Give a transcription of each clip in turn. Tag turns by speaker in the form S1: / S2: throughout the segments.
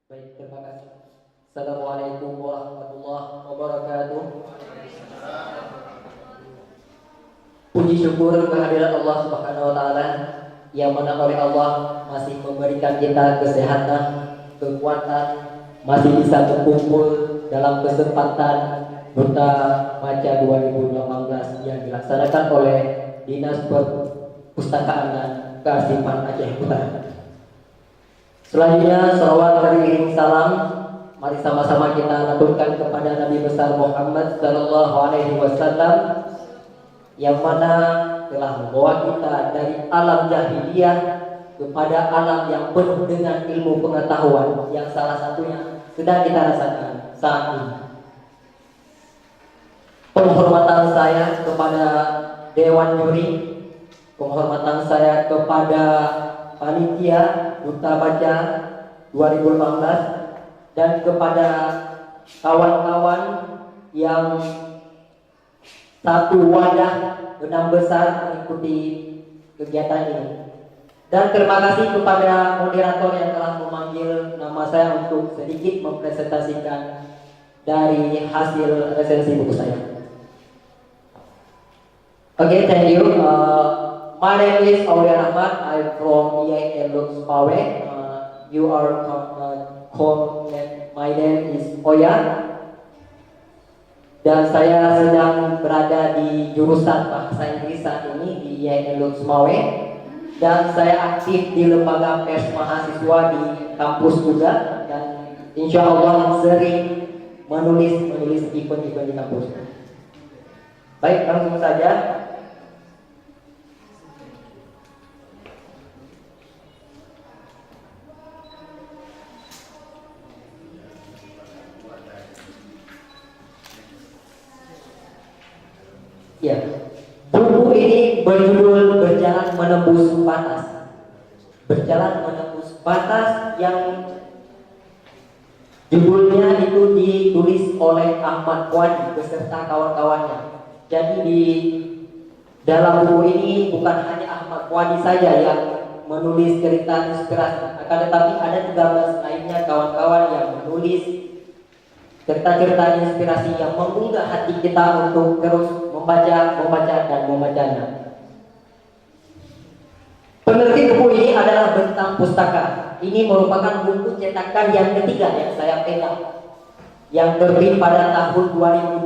S1: Baik, terima kasih. Assalamualaikum warahmatullahi wabarakatuh. Puji syukur kehadirat Allah Subhanahu wa taala yang mana oleh Allah masih memberikan kita kesehatan, kekuatan, masih bisa berkumpul dalam kesempatan Duta Baca 2018 yang dilaksanakan oleh Dinas Perpustakaan dan Kearsipan Aceh Utara. Selanjutnya, salawat beriring salam, mari sama-sama kita aturkan kepada Nabi besar Muhammad Sallallahu Alaihi Wasallam yang mana telah membawa kita dari alam jahiliyah kepada alam yang penuh dengan ilmu pengetahuan yang salah satunya sedang kita rasakan saat ini. Penghormatan saya kepada Dewan Juri, penghormatan saya kepada Panitia Duta Baca 2018 dan kepada kawan-kawan yang satu wadah benang besar mengikuti kegiatan ini. Dan terima kasih kepada moderator yang telah memanggil nama saya untuk sedikit mempresentasikan dari hasil resensi buku saya. Okay, thank you. My name is Aulia Ahmad. I'm from IAIN Lux Pawe. You are called. My name is Oya. Dan saya sedang berada di jurusan Bahasa Inggris saat ini di IAIN Lux Pawe. Dan saya aktif di lembaga pers mahasiswa di kampus juga. Dan insya Allah sering menulis event-event di kampus. Baik, langsung saja. Ya, buku ini berjudul Berjalan Menembus Batas. Berjalan menembus batas yang judulnya itu ditulis oleh Ahmad Puadi beserta kawan-kawannya. Jadi di dalam buku ini bukan hanya Ahmad Puadi saja yang menulis cerita inspirasi, akan tetapi ada 13 lainnya kawan-kawan yang menulis cerita-cerita inspirasi yang menggugah hati kita untuk terus membaca dan membacanya. Penerbit buku ini adalah Bentang Pustaka. Ini merupakan buku cetakan yang ketiga yang saya pegang, yang terbit pada tahun 2012.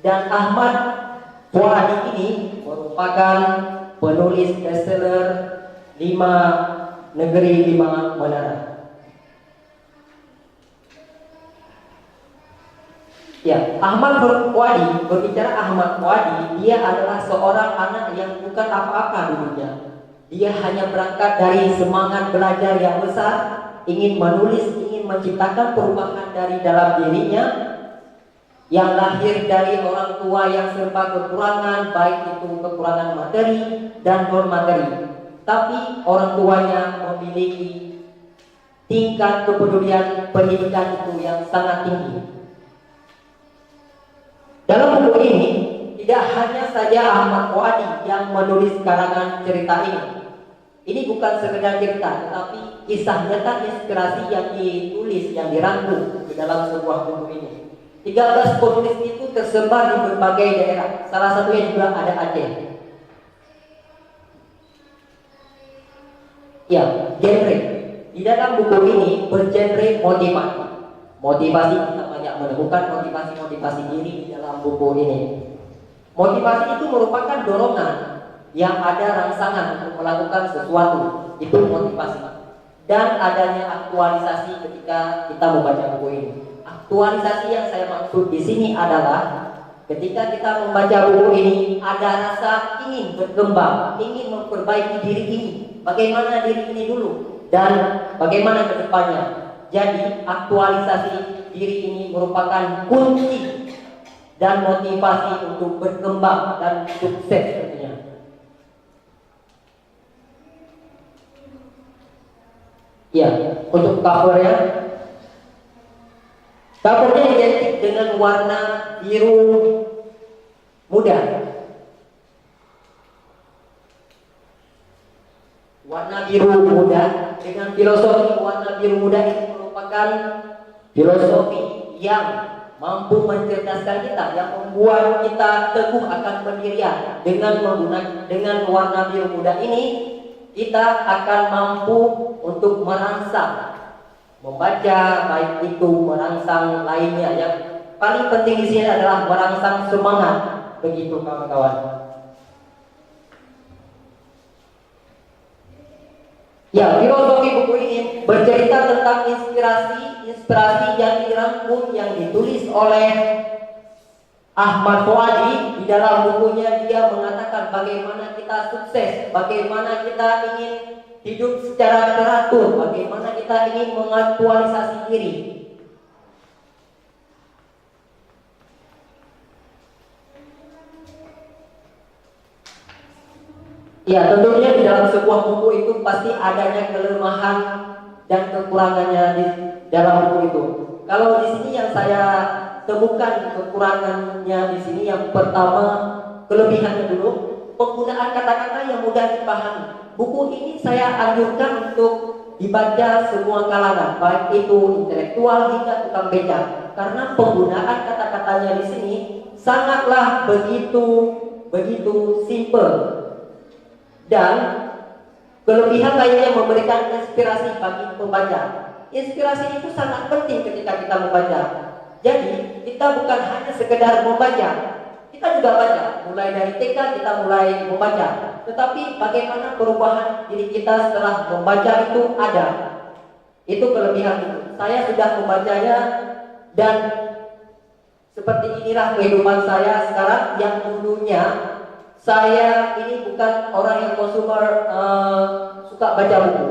S1: Dan Ahmad Puadi ini merupakan penulis bestseller 5 Negeri 5 Menara. Ya, Ahmad Puadi, berbicara Ahmad Puadi, dia adalah seorang anak yang bukan apa-apa dulunya. Dia hanya berangkat dari semangat belajar yang besar, ingin menulis, ingin menciptakan perubahan dari dalam dirinya, yang lahir dari orang tua yang serba kekurangan, baik itu kekurangan materi dan non materi. Tapi orang tuanya memiliki tingkat kepedulian pendidikan itu yang sangat tinggi. Dalam buku ini tidak hanya saja Ahmad Puadi yang menulis karangan cerita ini. Ini bukan sekedar cerita, tetapi kisah nyata inspirasi yang ditulis, yang dirangkum di dalam sebuah buku ini. 13 penulis itu tersebar di berbagai daerah. Salah satunya juga ada Aceh. Ya, genre. Di dalam buku ini bergenre motivasi. Motivasi, kita banyak menemukan motivasi diri di dalam buku ini. Motivasi itu merupakan dorongan yang ada rangsangan untuk melakukan sesuatu. Itu motivasi. Dan adanya aktualisasi ketika kita membaca buku ini. Aktualisasi yang saya maksud di sini adalah ketika kita membaca buku ini ada rasa ingin berkembang, ingin memperbaiki diri ini. Bagaimana diri ini dulu dan bagaimana ke depannya. Jadi aktualisasi diri ini merupakan kunci dan motivasi untuk berkembang dan sukses tentunya. Ya, untuk covernya identik dengan warna biru muda. Warna biru muda dengan filosofi warna biru muda ini merupakan filosofi yang mampu mencerdaskan kita, yang membuat kita teguh akan pendirian. Dengan warna biru muda ini, kita akan mampu untuk merangsang membaca, baik itu merangsang lainnya. Yang paling penting di sini adalah merangsang semangat, begitu kawan-kawan. Ya, filosofi buku ini bercerita tentang inspirasi yang dirangkum, yang ditulis oleh Ahmad Fuadi. Di dalam bukunya dia mengatakan bagaimana kita sukses, bagaimana kita ingin hidup secara teratur, bagaimana kita ingin mengaktualisasi diri. Ya, tentunya di dalam sebuah buku itu pasti adanya kelemahan dan kekurangannya di dalam buku itu. Kalau di sini yang saya temukan kekurangannya di sini, yang pertama, kelebihannya dulu, penggunaan kata-kata yang mudah dipahami. Buku ini saya anjurkan untuk dibaca semua kalangan, baik itu intelektual hingga tukang beca, karena penggunaan kata-katanya di sini sangatlah begitu simple. Dan kelebihan lainnya memberikan inspirasi bagi pembaca. Inspirasi itu sangat penting ketika kita membaca. Jadi kita bukan hanya sekedar membaca, kita juga baca. Mulai dari TK kita mulai membaca. Tetapi bagaimana perubahan diri kita setelah membaca itu ada. Itu kelebihan itu. Saya sudah membacanya dan seperti inilah kehidupan saya sekarang. Yang dulunya saya ini bukan orang yang konsumer suka baca buku.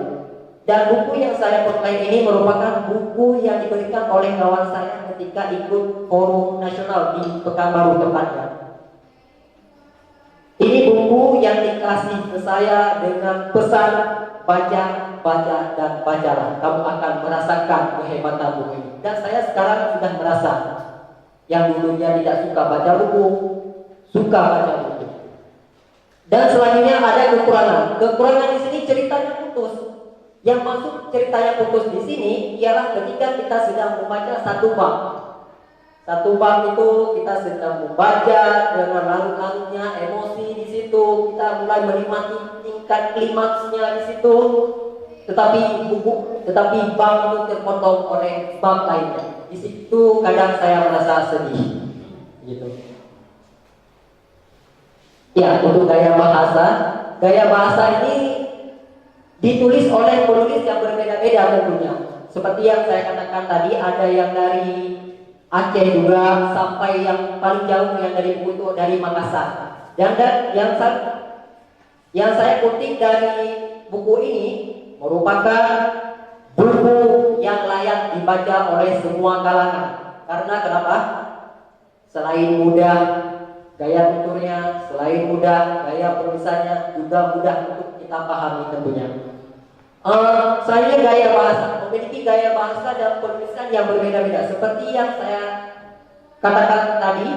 S1: Dan buku yang saya peroleh ini merupakan buku yang diberikan oleh kawan saya ketika ikut forum nasional di Pekanbaru tempatnya. Ini buku yang dikasih ke saya dengan pesan baca, baca, dan bacalah. Kamu akan merasakan kehebatan buku ini. Dan saya sekarang sudah merasa, yang dulunya tidak suka baca buku, suka baca buku. Dan selanjutnya ada kekurangan. Kekurangan di sini ceritanya putus. Yang maksud ceritanya putus di sini ialah ketika kita sedang membaca satu bab. Satu bab itu kita sedang membaca dengan larut-larutnya emosi di situ. Kita mulai menikmati tingkat klimaksnya di situ. Tetapi bab itu terpotong oleh bab lainnya. Di situ kadang saya merasa sedih. Gitu. Ya, untuk gaya bahasa ini ditulis oleh penulis yang berbeda-beda tentunya. Seperti yang saya katakan tadi, ada yang dari Aceh juga, sampai yang paling jauh yang dari buku itu dari Makassar. Dan yang saya kutip dari buku ini merupakan buku yang layak dibaca oleh semua kalangan. Karena kenapa? Selain mudah gaya tuturnya, selain mudah gaya penulisannya juga mudah untuk kita pahami tentunya. Saya memiliki gaya bahasa dan penulisan yang berbeda-beda. Seperti yang saya katakan tadi,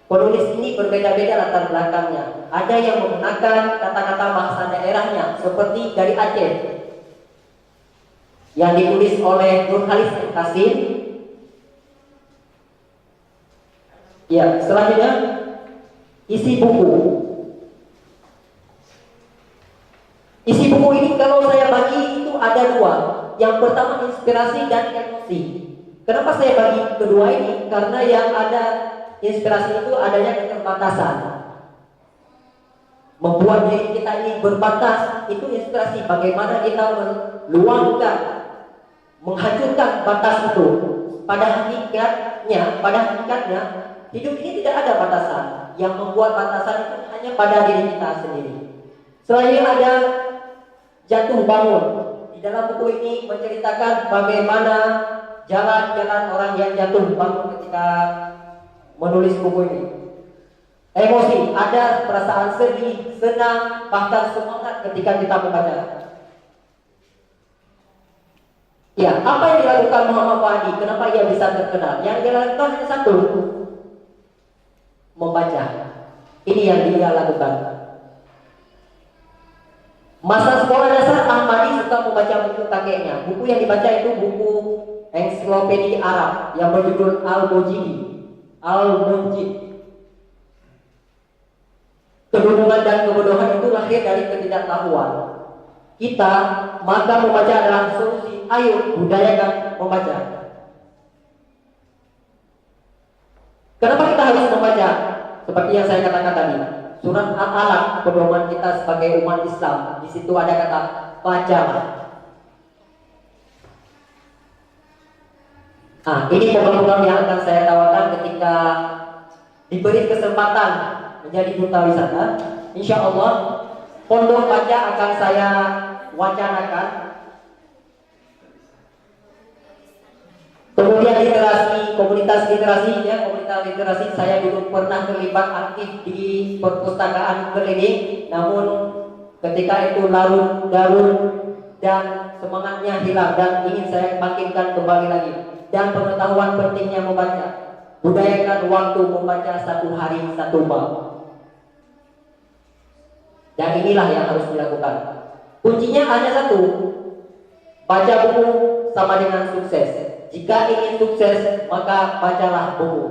S1: penulis ini berbeda-beda latar belakangnya. Ada yang menggunakan kata-kata bahasa daerahnya, seperti dari Aceh yang ditulis oleh Nurhalis Kasim. Ya, selanjutnya isi buku. Isi buku ini kalau saya bagi itu ada dua. Yang pertama inspirasi dan emosi. Kenapa saya bagi kedua ini? Karena yang ada inspirasi itu adanya keterbatasan. Membuat diri kita ini berbatas, itu inspirasi. Bagaimana kita meluangkan, menghancurkan batas itu. Pada hakikatnya hidup ini tidak ada batasan. Yang membuat batasan itu hanya pada diri kita sendiri. Selain ada jatuh bangun. Di dalam buku ini menceritakan bagaimana jalan-jalan orang yang jatuh bangun ketika menulis buku ini. Emosi, ada perasaan sedih, senang, bahkan semangat ketika kita membaca. Ya, apa yang dilakukan Muhammad Fahdi? Kenapa ia bisa terkenal? Yang dia lakukan hanya satu, membaca. Ini yang dia lakukan. Masa sekolah dasar Ahmadi suka membaca buku kakeknya. Buku yang dibaca itu buku ensiklopedia Arab yang berjudul Al-Mujib. Kebodohan dan kebodohan itu lahir dari ketidaktahuan kita, maka membaca adalah solusi. Ayo budayakan membaca. Kenapa kita harus membaca? Seperti yang saya katakan tadi, surat Al-Alaq, pedoman kita sebagai umat Islam. Di situ ada kata bacalah. Nah, ini program yang akan saya tawarkan ketika diberi kesempatan menjadi duta wisata. Insya Allah pondok baca akan saya wacanakan. Kemudian literasi, komunitas literasi, ya, komunitas literasi saya dulu pernah terlibat aktif di perpustakaan keliling, namun ketika itu larut darun dan semangatnya hilang, dan ingin saya bangkitkan kembali lagi. Dan pengetahuan pentingnya membaca, budayakan waktu membaca 1 hari 1 bab. Dan inilah yang harus dilakukan. Kuncinya hanya satu, baca buku sama dengan sukses. Jika ingin sukses, maka bacalah buku.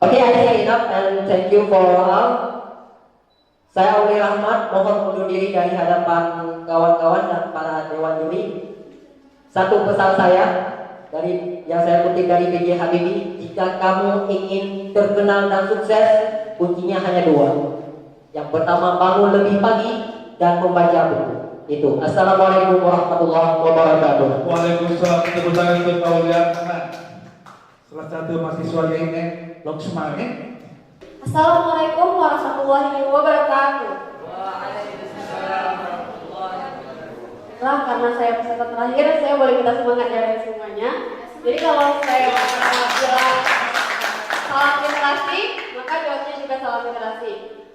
S1: Okay, I say enough and thank you for all. Saya Uli Rahmat, mohon undur diri dari hadapan kawan-kawan dan para dewan juri. Satu pesan saya dari yang saya kutip dari B.J. Habibie, jika kamu ingin terkenal dan sukses, kuncinya hanya 2. Yang pertama, bangun lebih pagi dan membaca buku. Itu. Assalamualaikum warahmatullahi wabarakatuh.
S2: Waalaikumsalam. Tepuk tangan untuk Aulia. Salah satu mahasiswa ini, Loksma.
S3: Assalamualaikum warahmatullahi wabarakatuh. Nah, karena saya peserta terakhir, saya boleh minta semangat dari semuanya. Jadi kalau saya bilang salam literasi, maka jawabnya juga salam literasi.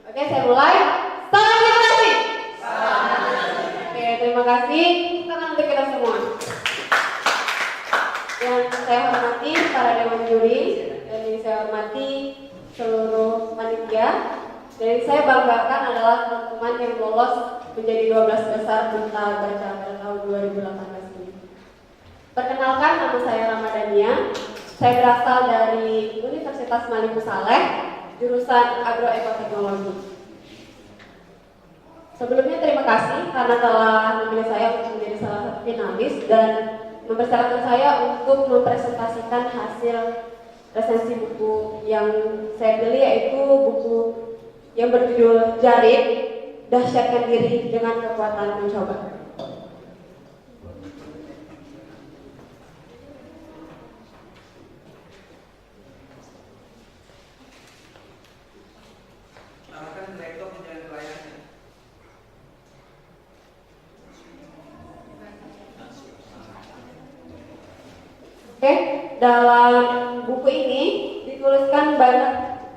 S3: Oke, saya mulai. Salam literasi. Oke, terima kasih. Tangan untuk kita semua. Yang saya hormati para dewan juri, dan yang saya hormati seluruh panitia. Dan saya banggakan adalah teman-teman yang lolos menjadi 12 besar duta baca pada tahun 2018 ini. Perkenalkan, nama saya Ramadhania. Saya berasal dari Universitas Maliku Saleh, jurusan Agroekoteknologi. Sebelumnya terima kasih karena telah memilih saya untuk menjadi salah satu finalis dan mempersilahkan saya untuk mempresentasikan hasil resensi buku yang saya pilih, yaitu buku yang berjudul Jarib, Dahsyatkan Diri dengan Kekuatan Mencoba. Oke, dalam buku ini dituliskan banyak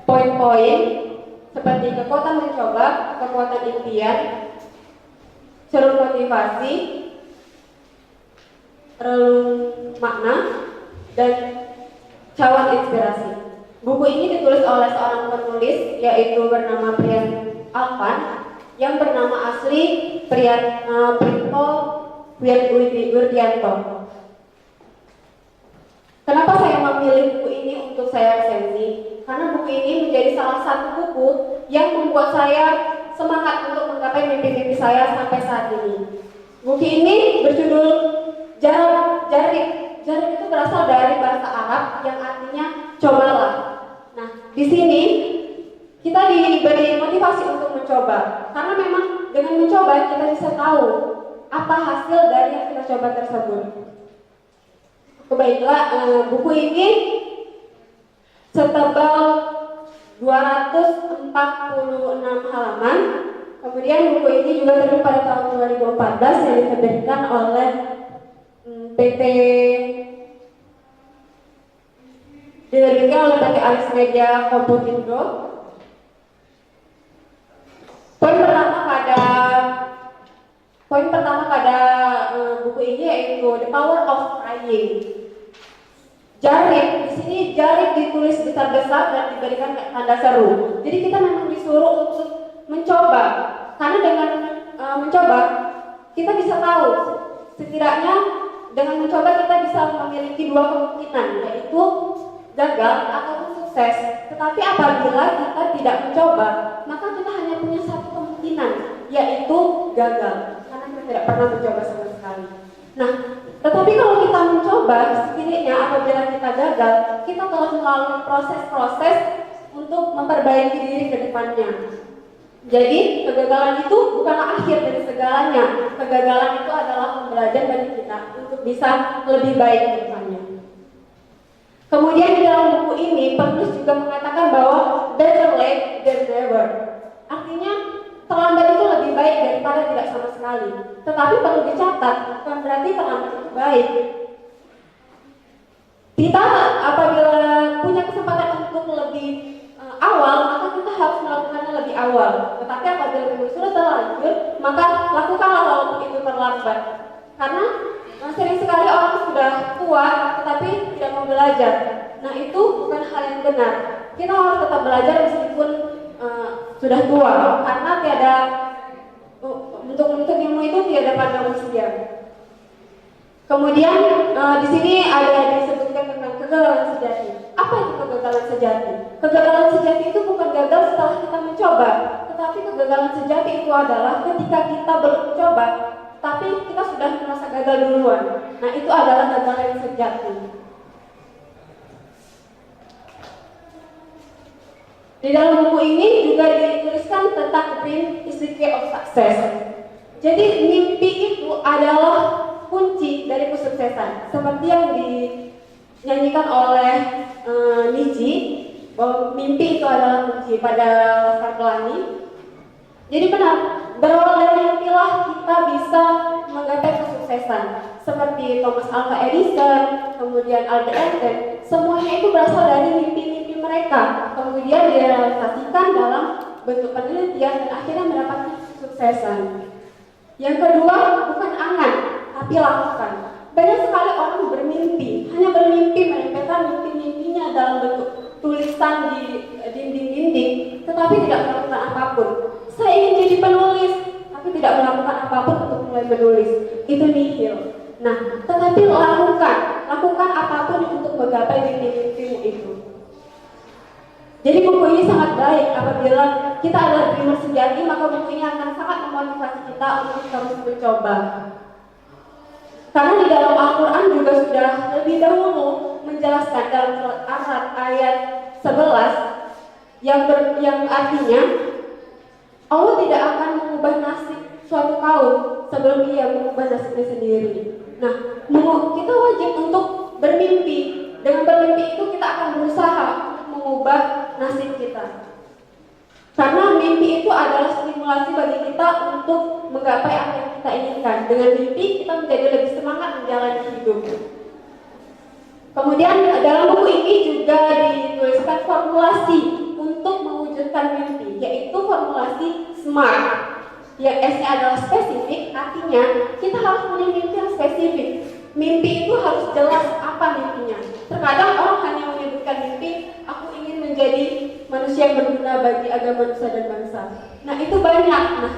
S3: poin-poin seperti kekuatan mencoba, kekuatan impian, ceruk motivasi, relung makna, dan cawan inspirasi. Buku ini ditulis oleh seorang penulis yaitu bernama Priyan Alvan, yang bernama asli Prito Wirdianto. Kenapa saya memilih buku ini untuk saya resensi? Karena buku ini menjadi salah satu buku yang membuat saya semangat untuk menggapai mimpi-mimpi saya sampai saat ini. Buku ini berjudul Jarib. Jarib itu berasal dari bahasa Arab yang artinya cobalah. Nah, di sini kita diberi motivasi untuk mencoba. Karena memang dengan mencoba kita bisa tahu apa hasil dari yang kita coba tersebut. Baiklah, buku ini setebal 246 halaman. Kemudian buku ini juga terbit pada tahun 2014 yang diterbitkan oleh PT Alis Media Komputindo. Poin pertama pada buku ini yaitu The Power of Trying. Jarib, di sini jarib ditulis besar-besar dan diberikan tanda seru. Jadi kita memang disuruh untuk mencoba, karena dengan mencoba kita bisa tahu, setidaknya dengan mencoba kita bisa memiliki dua kemungkinan, yaitu gagal atau sukses. Tetapi apabila kita tidak mencoba, maka kita hanya punya satu kemungkinan, yaitu gagal, karena kita tidak pernah mencoba sama sekali. Nah, tetapi kalau kita mencoba, setidaknya apabila kita gagal, kita telah melalui proses-proses untuk memperbaiki diri ke depannya. Jadi kegagalan itu bukanlah akhir dari segalanya. Kegagalan itu adalah pembelajaran bagi kita untuk bisa lebih baik ke depannya. Kemudian di dalam buku ini penulis juga mengatakan bahwa better late than never. Artinya terlambat itu lebih baik daripada tidak sama sekali. Tetapi perlu dicatat, bukan berarti terlambat itu baik. Kita apabila punya kesempatan untuk lebih awal, maka kita harus melakukannya lebih awal. Tetapi apabila memang sudah terlanjur, maka lakukanlah walaupun itu terlambat. Karena sering sekali orang sudah tua tetapi tidak mau belajar. Nah, itu bukan hal yang benar. Kita harus tetap belajar meskipun sudah tua, karena tiada untuk menuntut ilmu itu tiada pandang usia. Kemudian di sini ada disebutkan tentang kegagalan sejati. Apa itu kegagalan sejati? Kegagalan sejati itu bukan gagal setelah kita mencoba, tetapi kegagalan sejati itu adalah ketika kita belum mencoba, tapi kita sudah merasa gagal duluan. Nah, itu adalah kegagalan sejati. Di dalam buku ini juga dituliskan tentang dream is the key of success. Jadi mimpi itu adalah kunci dari kesuksesan. Seperti yang dinyanyikan oleh Niji, bahwa mimpi itu adalah kunci pada Laskar Pelangi. Jadi benar, berawal dari mimpilah kita bisa menggapai kesuksesan. Seperti Thomas Alva Edison, kemudian Albert Einstein, semuanya itu berasal dari mimpi-mimpi mereka. Kemudian direalisasikan dalam bentuk penelitian dan akhirnya mendapatkan kesuksesan. Yang kedua, bukan angan, tapi lakukan. Banyak sekali orang bermimpi, hanya bermimpi menempelkan mimpi-mimpinya dalam bentuk tulisan di dinding-dinding, tetapi tidak melakukan apapun. Saya ingin jadi penulis, tapi tidak melakukan apapun untuk mulai menulis. Itu nihil. Nah, tetapi lakukan apapun untuk menggapai mimpi-mimpimu itu. Jadi buku ini sangat baik. Apabila kita adalah dreamer sejati, maka buku ini akan sangat memotivasi kita untuk terus mencoba. Karena di dalam Al-Quran juga sudah lebih dahulu menjelaskan dalam surat Ar-Ra'd ayat 11 yang artinya Allah tidak akan mengubah nasib suatu kaum sebelum Ia mengubah nasibnya sendiri. Nah, kita wajib untuk bermimpi. Dengan bermimpi itu kita akan berusaha mengubah nasib kita. Karena mimpi itu adalah stimulasi bagi kita untuk menggapai apa yang kita inginkan. Dengan mimpi kita menjadi lebih semangat menjalani hidup. Kemudian dalam buku ini juga dituliskan formulasi untuk mewujudkan mimpi, yaitu formulasi SMART. Yang S-nya adalah spesifik, artinya kita harus punya mimpi yang spesifik. Mimpi itu harus jelas apa mimpinya. Terkadang orang hanya menyebutkan mimpi, aku ingin menjadi manusia yang berguna bagi agama, nusa dan bangsa. Nah, itu banyak. Nah,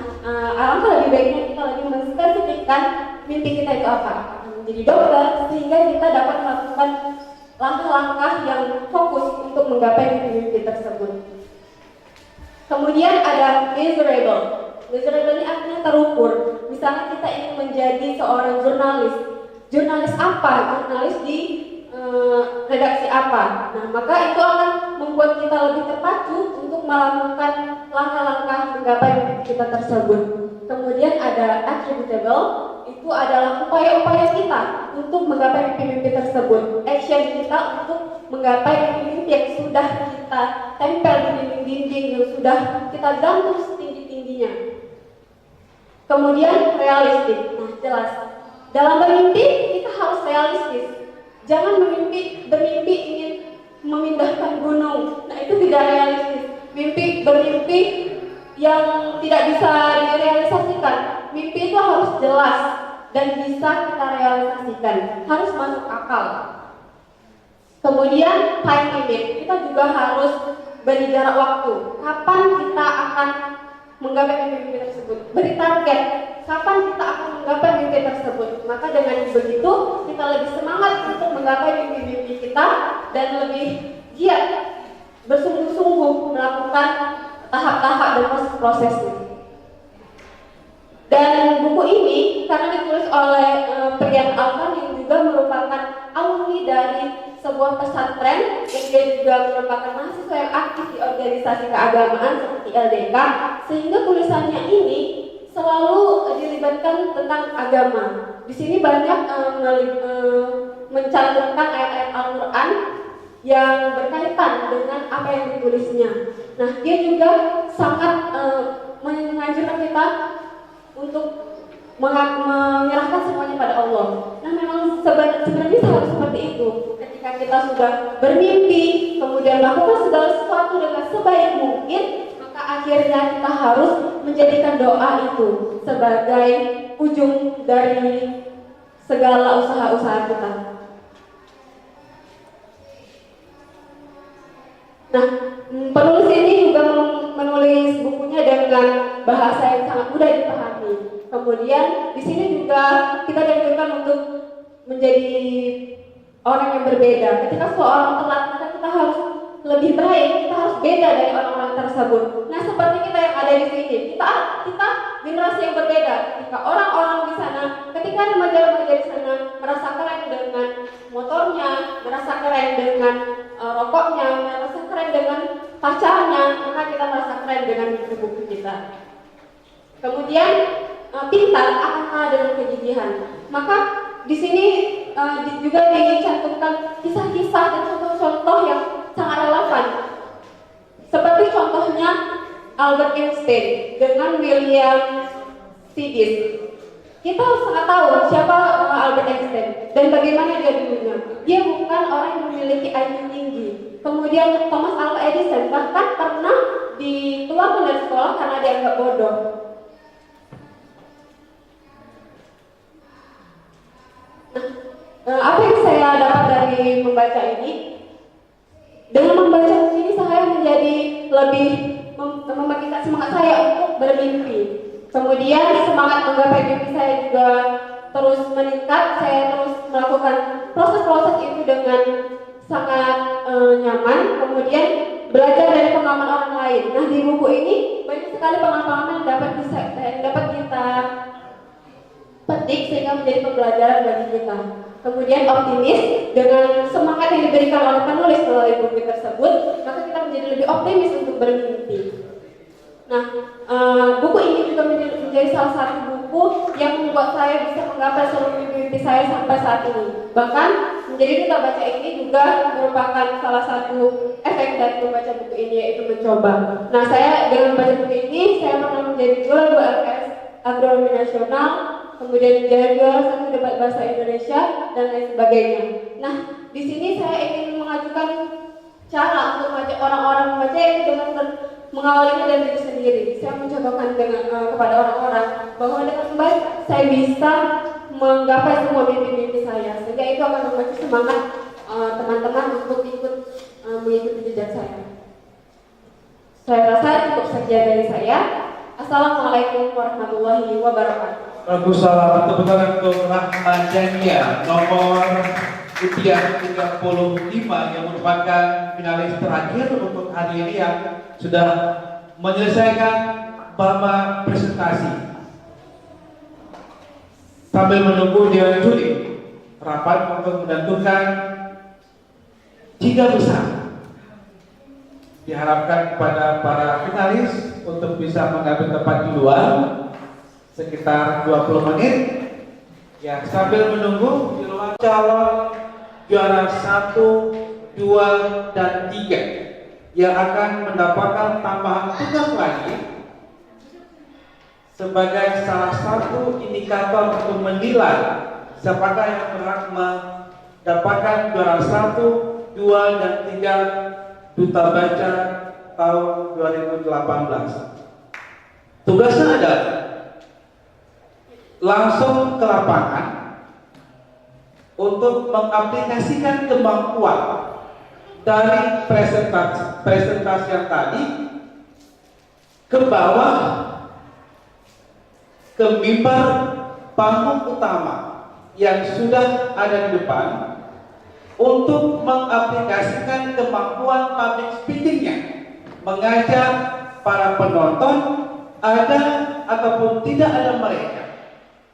S3: alangkah lebih baiknya kita lebih menspesifikkan mimpi kita itu apa. Menjadi dokter, sehingga kita dapat melakukan langkah-langkah yang fokus untuk menggapai mimpi-mimpi tersebut. Kemudian ada measurable. Measurable ini artinya terukur. Misalnya kita ingin menjadi seorang jurnalis. Jurnalis apa? Jurnalis di redaksi apa? Nah, maka itu akan membuat kita lebih terpacu untuk melakukan langkah-langkah menggapai mimpi kita tersebut. Kemudian ada attributable, itu adalah upaya-upaya kita untuk menggapai mimpi-mimpi tersebut. Action kita untuk menggapai mimpi yang sudah kita tempel di dinding-dinding, yang sudah kita gantung setinggi-tingginya. Kemudian realistik. Nah, jelas. Dalam bermimpi kita harus realistis. Jangan bermimpi ingin memindahkan gunung. Nah, itu tidak realistis. Bermimpi yang tidak bisa direalisasikan. Mimpi itu harus jelas dan bisa kita realisasikan. Harus masuk akal. Kemudian time limit. Kita juga harus beri jarak waktu. Kapan kita akan menggapai mimpi tersebut. Beri target kapan kita akan menggapai mimpi tersebut. Maka dengan begitu kita lebih semangat untuk menggapai mimpi-mimpi kita dan lebih giat bersungguh-sungguh melakukan tahap-tahap dan prosesnya. Dan buku ini karena ditulis oleh Priyan Alvan yang juga merupakan alumni dari sebuah pesantren dan dia juga merupakan mahasiswa yang aktif di organisasi keagamaan seperti LDK, sehingga tulisannya ini selalu dilibatkan tentang agama. Di sini banyak mencantumkan ayat-ayat Al-Quran yang berkaitan dengan apa yang ditulisnya. Nah, dia juga sangat menganjurkan kita untuk menyerahkan semuanya pada Allah. Nah, memang sebenarnya harus seperti itu. Ketika kita sudah bermimpi, kemudian melakukan segala sesuatu dengan sebaik mungkin, maka akhirnya kita harus menjadikan doa itu sebagai ujung dari segala usaha-usaha kita. Nah, penulis ini juga menulis bukunya dengan bahasa yang sangat mudah dipahami. Kemudian di sini juga kita dianjurkan untuk menjadi orang yang berbeda. Ketika seorang telat, maka kita harus lebih baik, kita harus beda dari orang-orang tersebut. Nah, seperti kita yang ada di sini, kita generasi yang berbeda. Ketika orang-orang di sana, ketika remaja-remaja di sana merasa keren dengan motornya, merasa keren dengan rokoknya, merasa keren dengan pacarnya, maka kita merasa keren dengan buku kita. Kemudian pintar akan kalah dengan kegigihan. Maka di sini juga dicantumkan kisah-kisah dan contoh-contoh yang sangat relevan. Seperti contohnya Albert Einstein dengan William Sidis. Kita sangat tahu siapa Albert Einstein dan bagaimana dia dulunya. Dia bukan orang yang memiliki IQ tinggi. Kemudian Thomas Alva Edison bahkan pernah dikeluarkan dari sekolah karena dianggap bodoh. Apa yang saya dapat dari membaca ini? Dengan membaca buku ini saya menjadi lebih membangkitkan semangat saya untuk bermimpi. Kemudian semangat menggapai mimpi saya juga terus meningkat. Saya terus melakukan proses-proses itu dengan sangat nyaman. Kemudian belajar dari pengalaman orang lain. Nah, di buku ini banyak sekali pengalaman yang dapat kita petik sehingga menjadi pembelajaran bagi kita. Kemudian optimis dengan semangat yang diberikan oleh penulis melalui buku tersebut, maka kita menjadi lebih optimis untuk bermimpi. Nah, buku ini juga menjadi salah satu buku yang membuat saya bisa menggapai seluruh mimpi saya sampai saat ini. Bahkan menjadi duta baca ini juga merupakan salah satu efek dari membaca buku ini, yaitu mencoba. Nah, saya dengan membaca buku ini saya pernah menjadi juara 2 LKS Agronomi Nasional, kemudian menjadi juara 1 debat bahasa Indonesia dan lain sebagainya. Nah, di sini saya ingin mengajukan cara untuk mengajak orang-orang membaca yang dengan mengawalinya dari diri sendiri. Saya mencontohkan kepada orang-orang bahwa dengan membaca saya bisa menggapai semua mimpi-mimpi saya, sehingga itu akan memberi semangat teman-teman untuk ikut mengikuti jejak saya. Saya rasa cukup sekian dari saya. Assalamualaikum warahmatullahi wabarakatuh.
S2: Waalaikumsalam. Tepuk tangan untuk Rahman Jania nomor usia 35 yang merupakan finalis terakhir untuk hari ini yang sudah menyelesaikan bama presentasi. Sambil menunggu Dewan Juri rapat untuk menentukan 3 besar. Diharapkan kepada para finalis untuk bisa mengambil tempat di luar sekitar 20 menit. Ya, sambil menunggu di luar calon juara 1, 2, dan 3 yang akan mendapatkan tambahan tugas lagi sebagai salah satu indikator untuk menilai siapakah yang berhak mendapatkan juara 1, 2, dan 3 Duta Baca tahun 2018. Tugasnya adalah langsung ke lapangan untuk mengaplikasikan kemampuan dari presentasi yang tadi ke bawah ke mimbar panggung utama yang sudah ada di depan untuk mengaplikasikan kemampuan public speakingnya, mengajak para penonton, ada ataupun tidak ada mereka,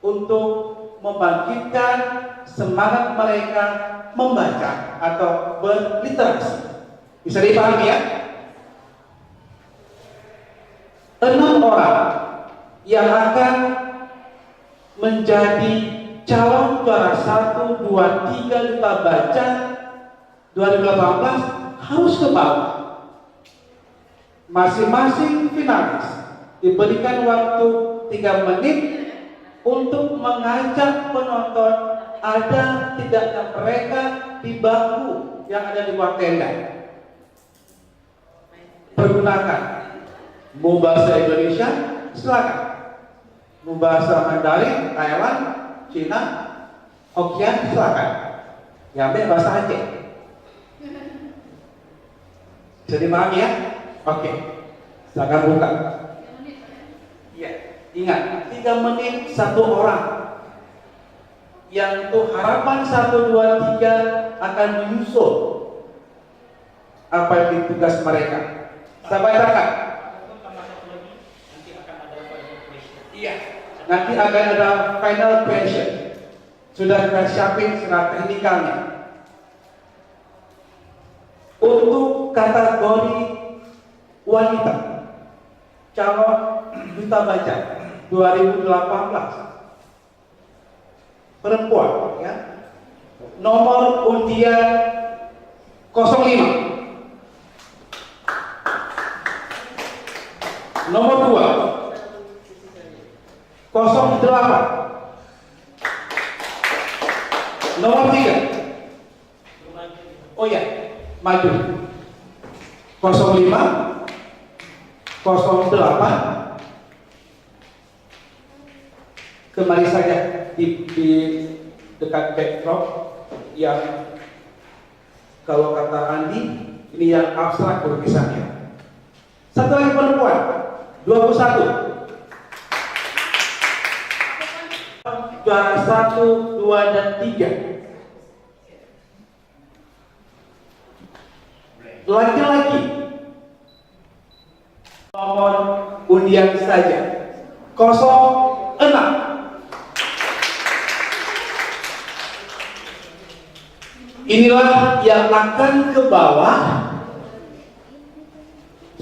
S2: untuk membangkitkan semangat mereka membaca atau berliterasi. Bisa dipahami ya? 6 orang yang akan menjadi calon juara 1, 2, 3 duta baca 2018 harus ke bawah. Masing-masing finalis diberikan waktu 3 menit untuk mengajak penonton ada tidaknya mereka di bangku yang ada di bawah tenda. Pergunakan mau bahasa Indonesia, silakan. Mau bahasa Mandarin, Thailand, Cina, Hokkien, silakan. Yang ambil bahasa Aceh. Bisa dipahami ya? Oke. Silakan buka. Iya, ingat 3 menit 1 orang. Yang itu harapan 1, 2, 3 akan menyusul apa yang tugas mereka. Sampai tangan. Iya, nanti akan ada final question. Sudah kita siapin secara teknikalnya. Untuk kategori wanita, calon duta baca 2018, perempuan, ya. Nomor undian 05. Nomor 2 08. Nomor 3. Oh ya, maju. 05, 08. Kembali saja di dekat backdrop yang kalau kata Andi ini yang abstrak berkisahnya. Satu lagi perempuan 21. Juara 1, 2, dan 3. Laki-laki nomor undian saja 06. Inilah yang akan ke bawah.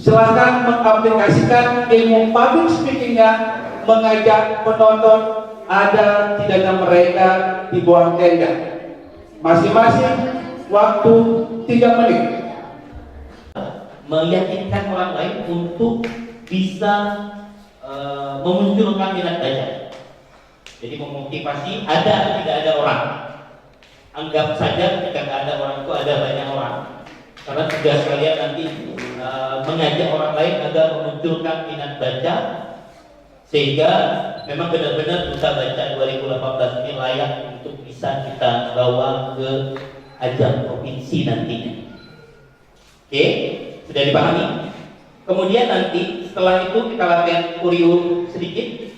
S2: Silakan mengaplikasikan ilmu public speakingnya, mengajak penonton ada tidaknya mereka di bawah tenda. Masing-masing waktu 3 menit.
S4: Meyakinkan orang lain untuk bisa memunculkan minat baca. Jadi memotivasi ada atau tidak ada orang. Anggap saja ketika ada orang itu ada banyak orang. Karena tugas kalian nanti mengajak orang lain agar memunculkan minat baca, sehingga memang benar-benar duta baca 2018 ini layak untuk bisa kita bawa ke ajang provinsi nantinya. Oke, sudah dipahami? Kemudian nanti setelah itu kita latihan koreo sedikit,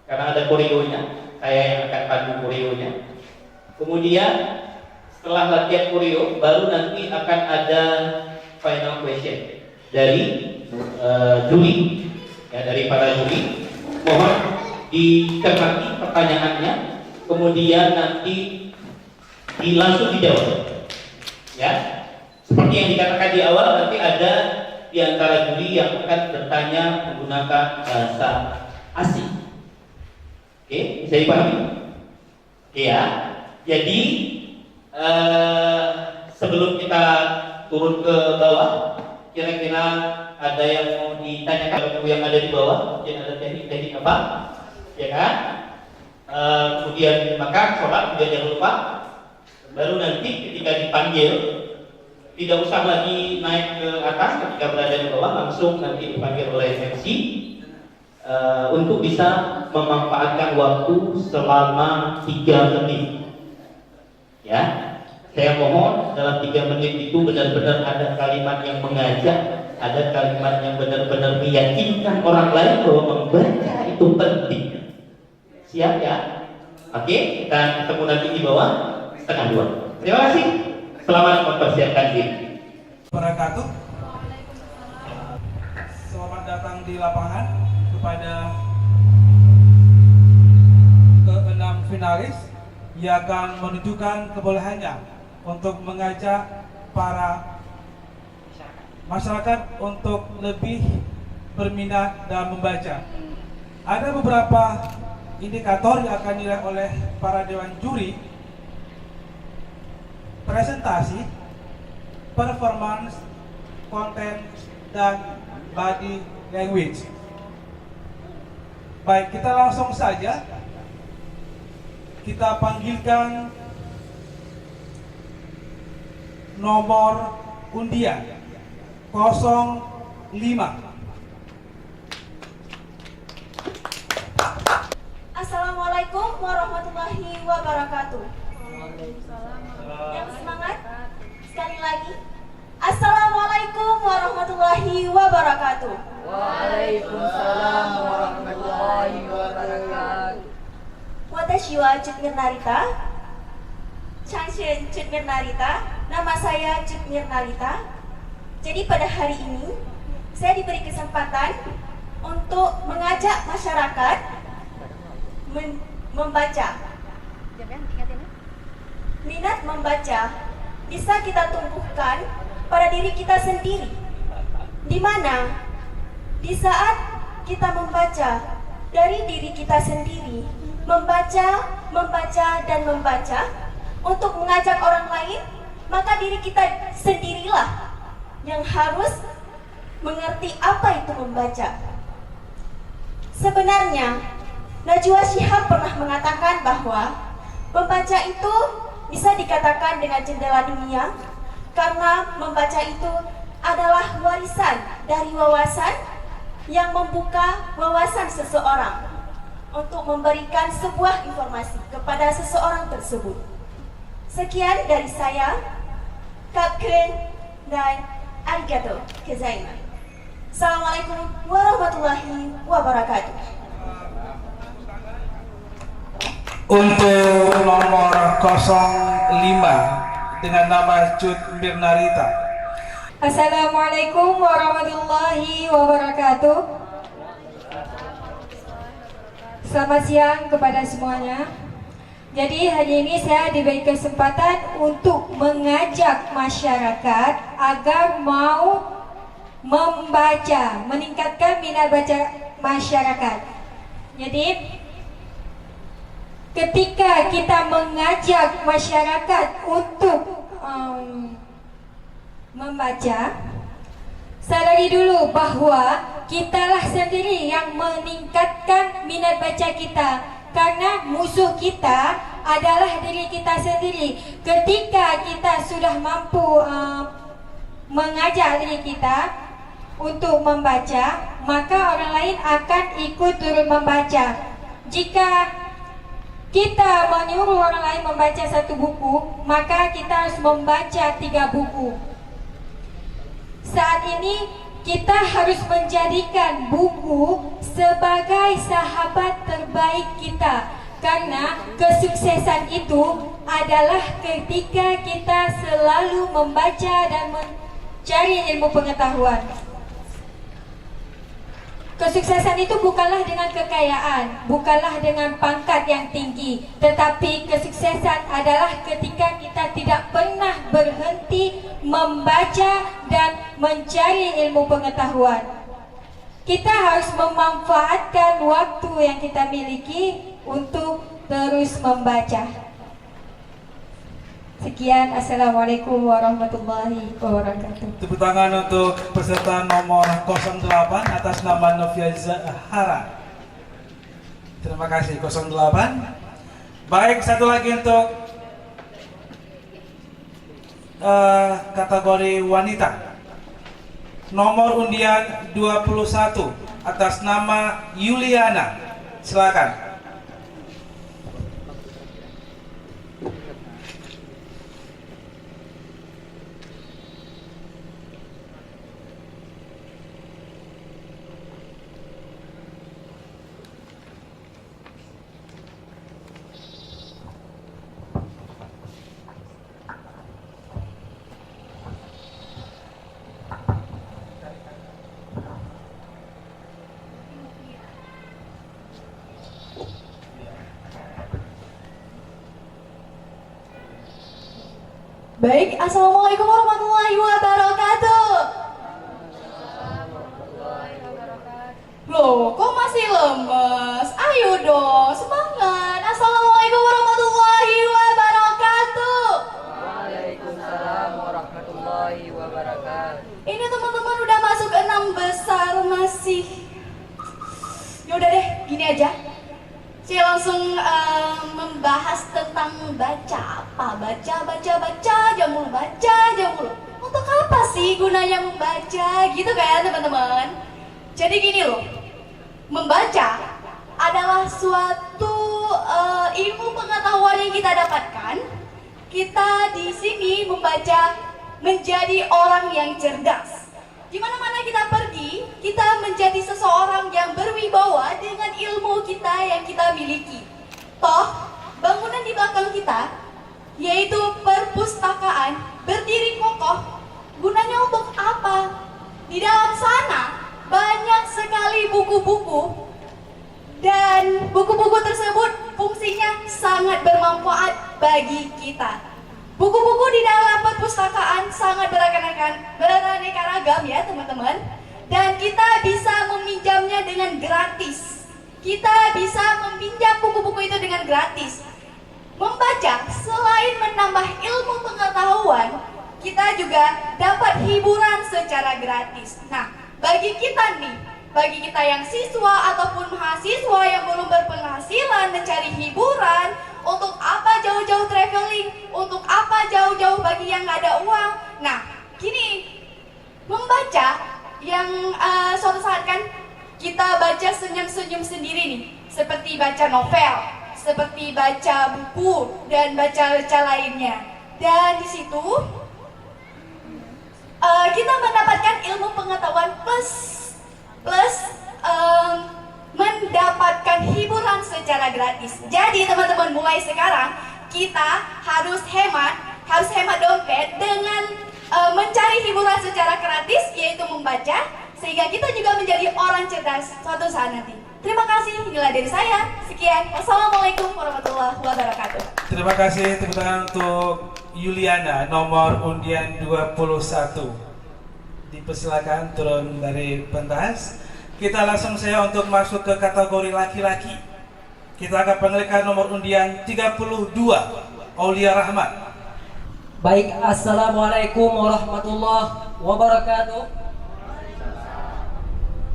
S4: karena ada koreonya, saya yang akan pandu koreonya. Kemudian setelah latihan koreo, baru nanti akan ada final question dari juri, ya, dari para juri. Mohon dicermati pertanyaannya, kemudian nanti langsung dijawab. Ya, seperti yang dikatakan di awal, nanti ada di antara juri yang akan bertanya menggunakan bahasa asing. Oke, bisa dipahami? Ya. Jadi sebelum kita turun ke bawah, kira-kira ada yang mau ditanyakan yang ada di bawah? Mungkin ada teknik-teknik apa? Ya kan? Kemudian maka sholat juga jangan lupa. Baru nanti ketika dipanggil, tidak usah lagi naik ke atas ketika berada di bawah, langsung nanti dipanggil oleh MC untuk bisa memanfaatkan waktu selama 3 menit. Ya, saya mohon dalam 3 menit itu benar-benar ada kalimat yang mengajak, ada kalimat yang benar-benar meyakinkan orang lain bahwa membaca itu penting. Siap ya? Oke, kita ketemu nanti di bawah setengah 2. Terima kasih. Selamat mempersiapkan diri.
S5: Wabarakatuh. Selamat datang di lapangan kepada ke-6 finalis yang akan menunjukkan kebolehannya untuk mengajak para masyarakat untuk lebih berminat dalam membaca. Ada beberapa indikator yang akan dinilai oleh para dewan juri: presentasi, performance, konten, dan body language. Baik, kita langsung saja. Kita panggilkan nomor undian 05.
S6: Assalamualaikum warahmatullahi wabarakatuh. Yang semangat sekali lagi. Assalamualaikum warahmatullahi wabarakatuh.
S7: Waalaikumsalam warahmatullahi wabarakatuh.
S6: Watashi wa Cutmir Narita. Changshen Cutmir Narita. Nama saya Cutmir Narita. Jadi pada hari ini saya diberi kesempatan untuk mengajak masyarakat membaca. Minat membaca bisa kita tumbuhkan pada diri kita sendiri, di mana di saat kita membaca dari diri kita sendiri, membaca untuk mengajak orang lain, maka diri kita sendirilah yang harus mengerti apa itu membaca. Sebenarnya Najwa Shihab pernah mengatakan bahwa membaca itu bisa dikatakan dengan jendela dunia, karena membaca itu adalah warisan dari wawasan yang membuka wawasan seseorang untuk memberikan sebuah informasi kepada seseorang tersebut. Sekian dari saya. Kapken dan arigatou gozaimasu. Assalamualaikum warahmatullahi wabarakatuh.
S5: Untuk nomor 05 dengan nama Cutmir Narita.
S8: Assalamualaikum warahmatullahi wabarakatuh. Selamat siang kepada semuanya. Jadi hari ini saya diberi kesempatan untuk mengajak masyarakat agar mau membaca, meningkatkan minat baca masyarakat. Jadi ketika kita mengajak masyarakat untuk membaca, sadari dulu bahwa kitalah sendiri yang meningkatkan minat baca kita, karena musuh kita adalah diri kita sendiri. Ketika kita sudah mampu mengajak diri kita untuk membaca, maka orang lain akan ikut turut membaca. Jika kita menyuruh orang lain membaca satu buku, maka kita harus membaca 3 buku. Saat ini kita harus menjadikan buku sebagai sahabat terbaik kita, karena kesuksesan itu adalah ketika kita selalu membaca dan mencari ilmu pengetahuan. Kesuksesan itu bukanlah dengan kekayaan, bukanlah dengan pangkat yang tinggi, tetapi kesuksesan adalah ketika kita tidak pernah berhenti membaca dan mencari ilmu pengetahuan. Kita harus memanfaatkan waktu yang kita miliki untuk terus membaca. Sekian, Assalamualaikum warahmatullahi wabarakatuh.
S5: Tepuk tangan untuk peserta nomor 08 atas nama Novia Zahara. Terima kasih 08. Baik, satu lagi untuk kategori wanita. Nomor undian 21 atas nama Yuliana. Silakan.
S6: Baik, Assalamualaikum warahmatullahi wabarakatuh. Loh, kok masih lemes? Ayo dong, semangat. Assalamualaikum warahmatullahi wabarakatuh.
S7: Waalaikumsalam warahmatullahi wabarakatuh.
S6: Ini teman-teman udah masuk 6 besar masih. Yaudah deh, gini aja. Saya langsung membahas tentang baca. Apa? Baca aja mulu. Untuk apa sih gunanya membaca? Gitu kan teman-teman? Jadi gini loh, membaca adalah suatu ilmu pengetahuan yang kita dapatkan. Kita di sini membaca menjadi orang yang cerdas. Di mana-mana kita pergi, kita menjadi seseorang yang berwibawa dengan ilmu kita yang kita miliki. Toh, bangunan di belakang kita, yaitu perpustakaan, berdiri kokoh. Gunanya untuk apa? Di dalam sana banyak sekali buku-buku, dan buku-buku tersebut fungsinya sangat bermanfaat bagi kita. Buku-buku di dalam perpustakaan sangat beraneka ragam ya teman-teman. Dan kita bisa meminjamnya dengan gratis. Kita bisa meminjam buku-buku itu dengan gratis. Membaca selain menambah ilmu pengetahuan, kita juga dapat hiburan secara gratis. Nah, bagi kita yang siswa ataupun mahasiswa yang belum berpenghasilan mencari hiburan, untuk apa jauh-jauh traveling? Untuk apa jauh-jauh bagi yang nggak ada uang? Nah, gini, membaca yang suatu saat kan kita baca senyum-senyum sendiri nih, seperti baca novel, seperti baca buku dan baca lainnya. Dan di situ kita mendapatkan ilmu pengetahuan plus mendapatkan hiburan secara gratis. Jadi teman-teman, mulai sekarang kita harus hemat dompet dengan mencari hiburan secara gratis, yaitu membaca, sehingga kita juga menjadi orang cerdas suatu saat nanti. Terima kasih, inilah dari saya. Sekian, wassalamualaikum warahmatullahi wabarakatuh.
S5: Terima kasih, tepuk tangan untuk Yuliana, nomor undian 21. Dipersilakan turun dari pentas. Kita langsung saja untuk masuk ke kategori laki-laki. Kita akan panggilkan nomor undian 32, Aulia Rahmat.
S1: Baik, assalamualaikum warahmatullahi wabarakatuh.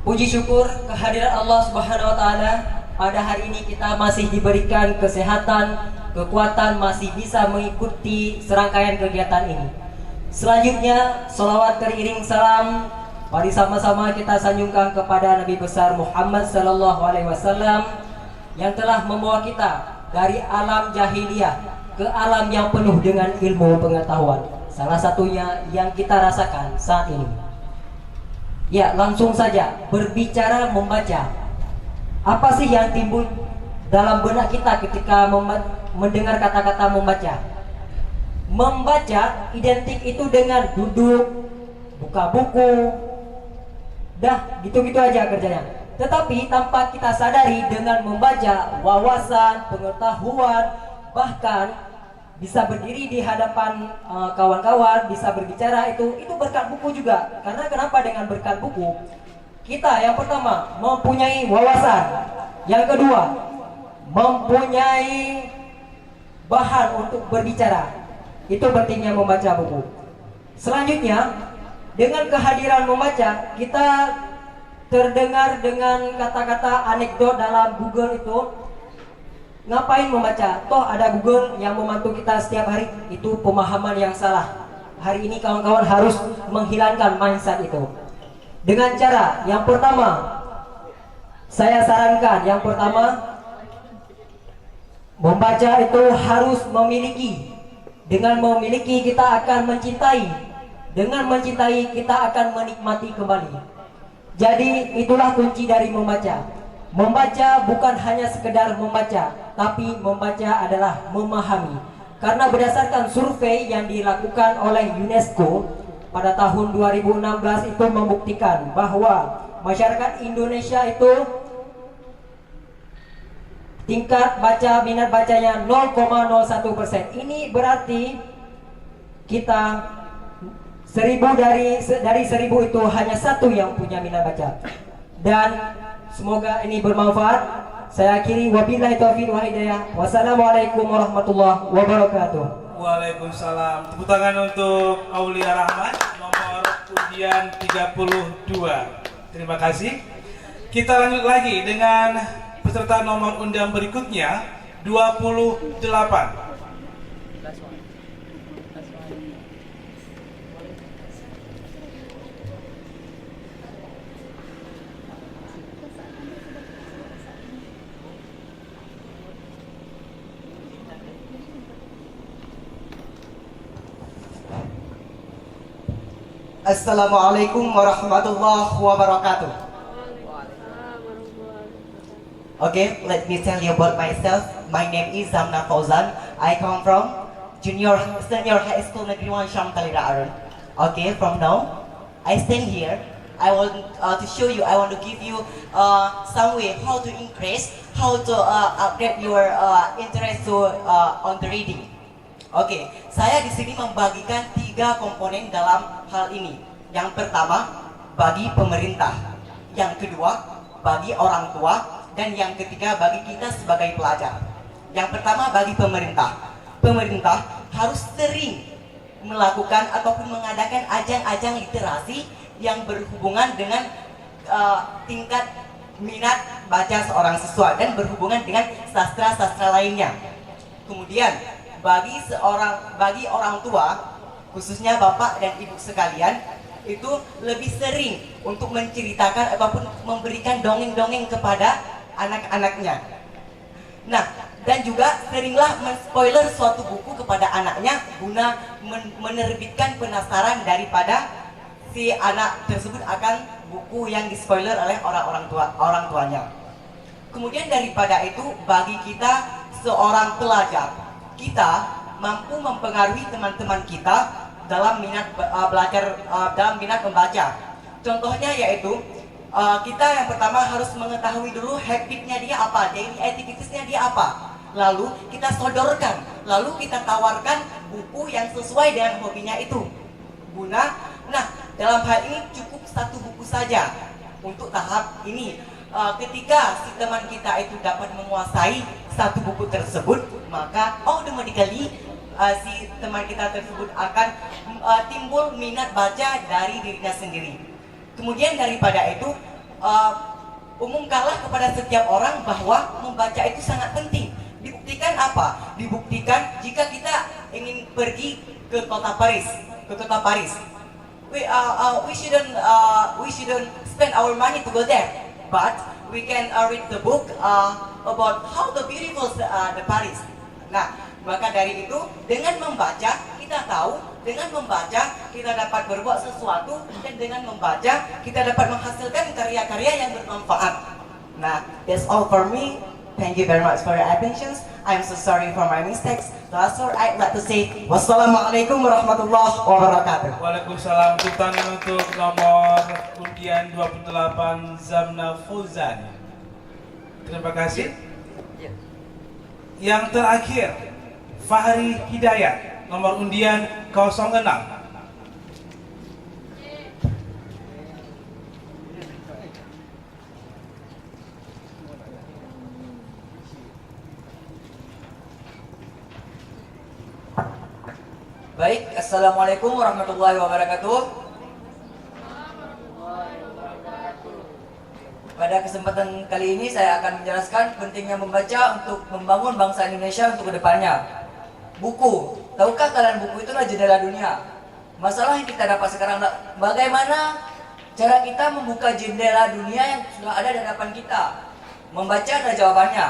S1: Puji syukur kehadiran Allah Subhanahu wa Ta'ala. Pada hari ini kita masih diberikan kesehatan, kekuatan, masih bisa mengikuti serangkaian kegiatan ini. Selanjutnya, sholawat teriring salam, mari sama-sama kita sanjungkan kepada Nabi besar Muhammad sallallahu alaihi wasallam yang telah membawa kita dari alam jahiliyah ke alam yang penuh dengan ilmu pengetahuan. Salah satunya yang kita rasakan saat ini. Ya, langsung saja berbicara membaca. Apa sih yang timbul dalam benak kita ketika mendengar kata-kata membaca? Membaca identik itu dengan duduk, buka buku, dah gitu-gitu aja kerjanya. Tetapi tanpa kita sadari, dengan membaca, wawasan, pengetahuan, bahkan bisa berdiri di hadapan kawan-kawan, bisa berbicara, itu berkat buku juga. Karena kenapa dengan berkat buku? Kita yang pertama mempunyai wawasan, yang kedua mempunyai bahan untuk berbicara. Itu pentingnya membaca buku. Selanjutnya, dengan kehadiran membaca, kita terdengar dengan kata-kata anekdot dalam Google itu. Ngapain membaca? Toh ada Google yang membantu kita setiap hari. Itu pemahaman yang salah. Hari ini kawan-kawan harus menghilangkan mindset itu. Dengan cara yang pertama, saya sarankan yang pertama, membaca itu harus memiliki. Dengan memiliki kita akan mencintai. Dengan mencintai kita akan menikmati kembali. Jadi itulah kunci dari membaca. Membaca bukan hanya sekedar membaca, tapi membaca adalah memahami. Karena berdasarkan survei yang dilakukan oleh UNESCO pada tahun 2016 itu membuktikan bahwa masyarakat Indonesia itu tingkat baca, minat bacanya 0,01%. Ini berarti kita 1000 dari 1000 itu hanya satu yang punya minat baca. Dan semoga ini bermanfaat. Saya akhiri, wabillahi taufiq wal hidayah. Wassalamualaikum warahmatullahi wabarakatuh.
S5: Waalaikumsalam. Tepuk tangan untuk Aulia Rahman nomor undian 32. Terima kasih. Kita lanjut lagi dengan peserta nomor undian berikutnya 28.
S9: Assalamualaikum warahmatullahi wabarakatuh. Okay, let me tell you about myself. My name is Zamna Fauzan. I come from Senior High School Negeri 1 Syam Talida Arun. Okay, from now, I stand here. I want to show you. I want to give you some way how to increase, how to upgrade your interest to on the reading. Oke, saya di sini membagikan 3 komponen dalam hal ini. Yang pertama, bagi pemerintah. Yang kedua, bagi orang tua. Dan yang ketiga, bagi kita sebagai pelajar. Yang pertama, bagi pemerintah. Pemerintah harus sering melakukan ataupun mengadakan ajang-ajang literasi yang berhubungan dengan tingkat minat baca seorang siswa dan berhubungan dengan sastra-sastra lainnya. Kemudian, bagi orang tua, khususnya bapak dan ibu sekalian, itu lebih sering untuk menceritakan ataupun memberikan dongeng-dongeng kepada anak-anaknya. Nah, dan juga seringlah men-spoiler suatu buku kepada anaknya guna menerbitkan penasaran daripada si anak tersebut akan buku yang di-spoiler oleh orang tuanya. Kemudian daripada itu, bagi kita seorang pelajar, kita mampu mempengaruhi teman-teman kita dalam minat dalam minat membaca. Contohnya yaitu kita yang pertama harus mengetahui dulu habitnya dia apa, daily activitiesnya dia apa. Lalu kita sodorkan, lalu kita tawarkan buku yang sesuai dengan hobinya itu. Nah, dalam hal ini cukup 1 buku saja untuk tahap ini. Ketika si teman kita itu dapat menguasai 1 buku tersebut, maka automatically si teman kita tersebut akan timbul minat baca dari dirinya sendiri. Kemudian daripada itu, umumkanlah kepada setiap orang bahwa membaca itu sangat penting. Dibuktikan apa? Dibuktikan jika kita ingin pergi ke kota Paris, we shouldn't spend our money to go there, but we can read the book about how the beautiful the Paris. Nah, maka dari itu dengan membaca kita tahu, dengan membaca kita dapat berbuat sesuatu, dan dengan membaca kita dapat menghasilkan karya-karya yang bermanfaat. Nah, that's all for me. Thank you very much for your attention. I'm so sorry for my mistakes. Last word I'd like to say, wassalamualaikum warahmatullahi wabarakatuh.
S5: Waalaikumsalam. Tepuk tangan untuk nomor undian 28 Zamna Fauzan. Terima kasih. Yang terakhir, Fahri Hidayat nomor undian 06.
S7: Baik, assalamualaikum warahmatullahi wabarakatuh. Pada kesempatan kali ini saya akan menjelaskan pentingnya membaca untuk membangun bangsa Indonesia untuk kedepannya. Buku, tahukah kalian buku itulah jendela dunia? Masalah yang kita dapat sekarang, bagaimana cara kita membuka jendela dunia yang sudah ada di hadapan kita? Membaca adalah jawabannya.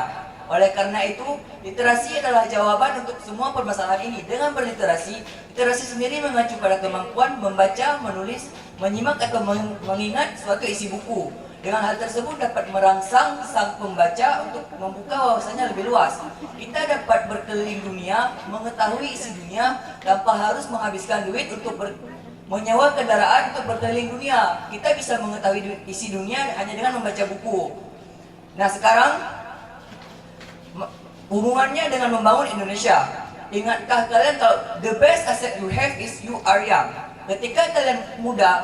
S7: Oleh karena itu, literasi adalah jawaban untuk semua permasalahan ini. Dengan berliterasi, literasi sendiri mengacu pada kemampuan membaca, menulis, menyimak atau mengingat suatu isi buku. Dengan hal tersebut dapat merangsang sang pembaca untuk membuka wawasannya lebih luas. Kita dapat berkeliling dunia, mengetahui isi dunia tanpa harus menghabiskan duit untuk menyewa kendaraan untuk berkeliling dunia. Kita bisa mengetahui isi dunia hanya dengan membaca buku. Nah, sekarang hubungannya dengan membangun Indonesia. Ingatkah kalian kalau the best asset you have is you are young. Ketika kalian muda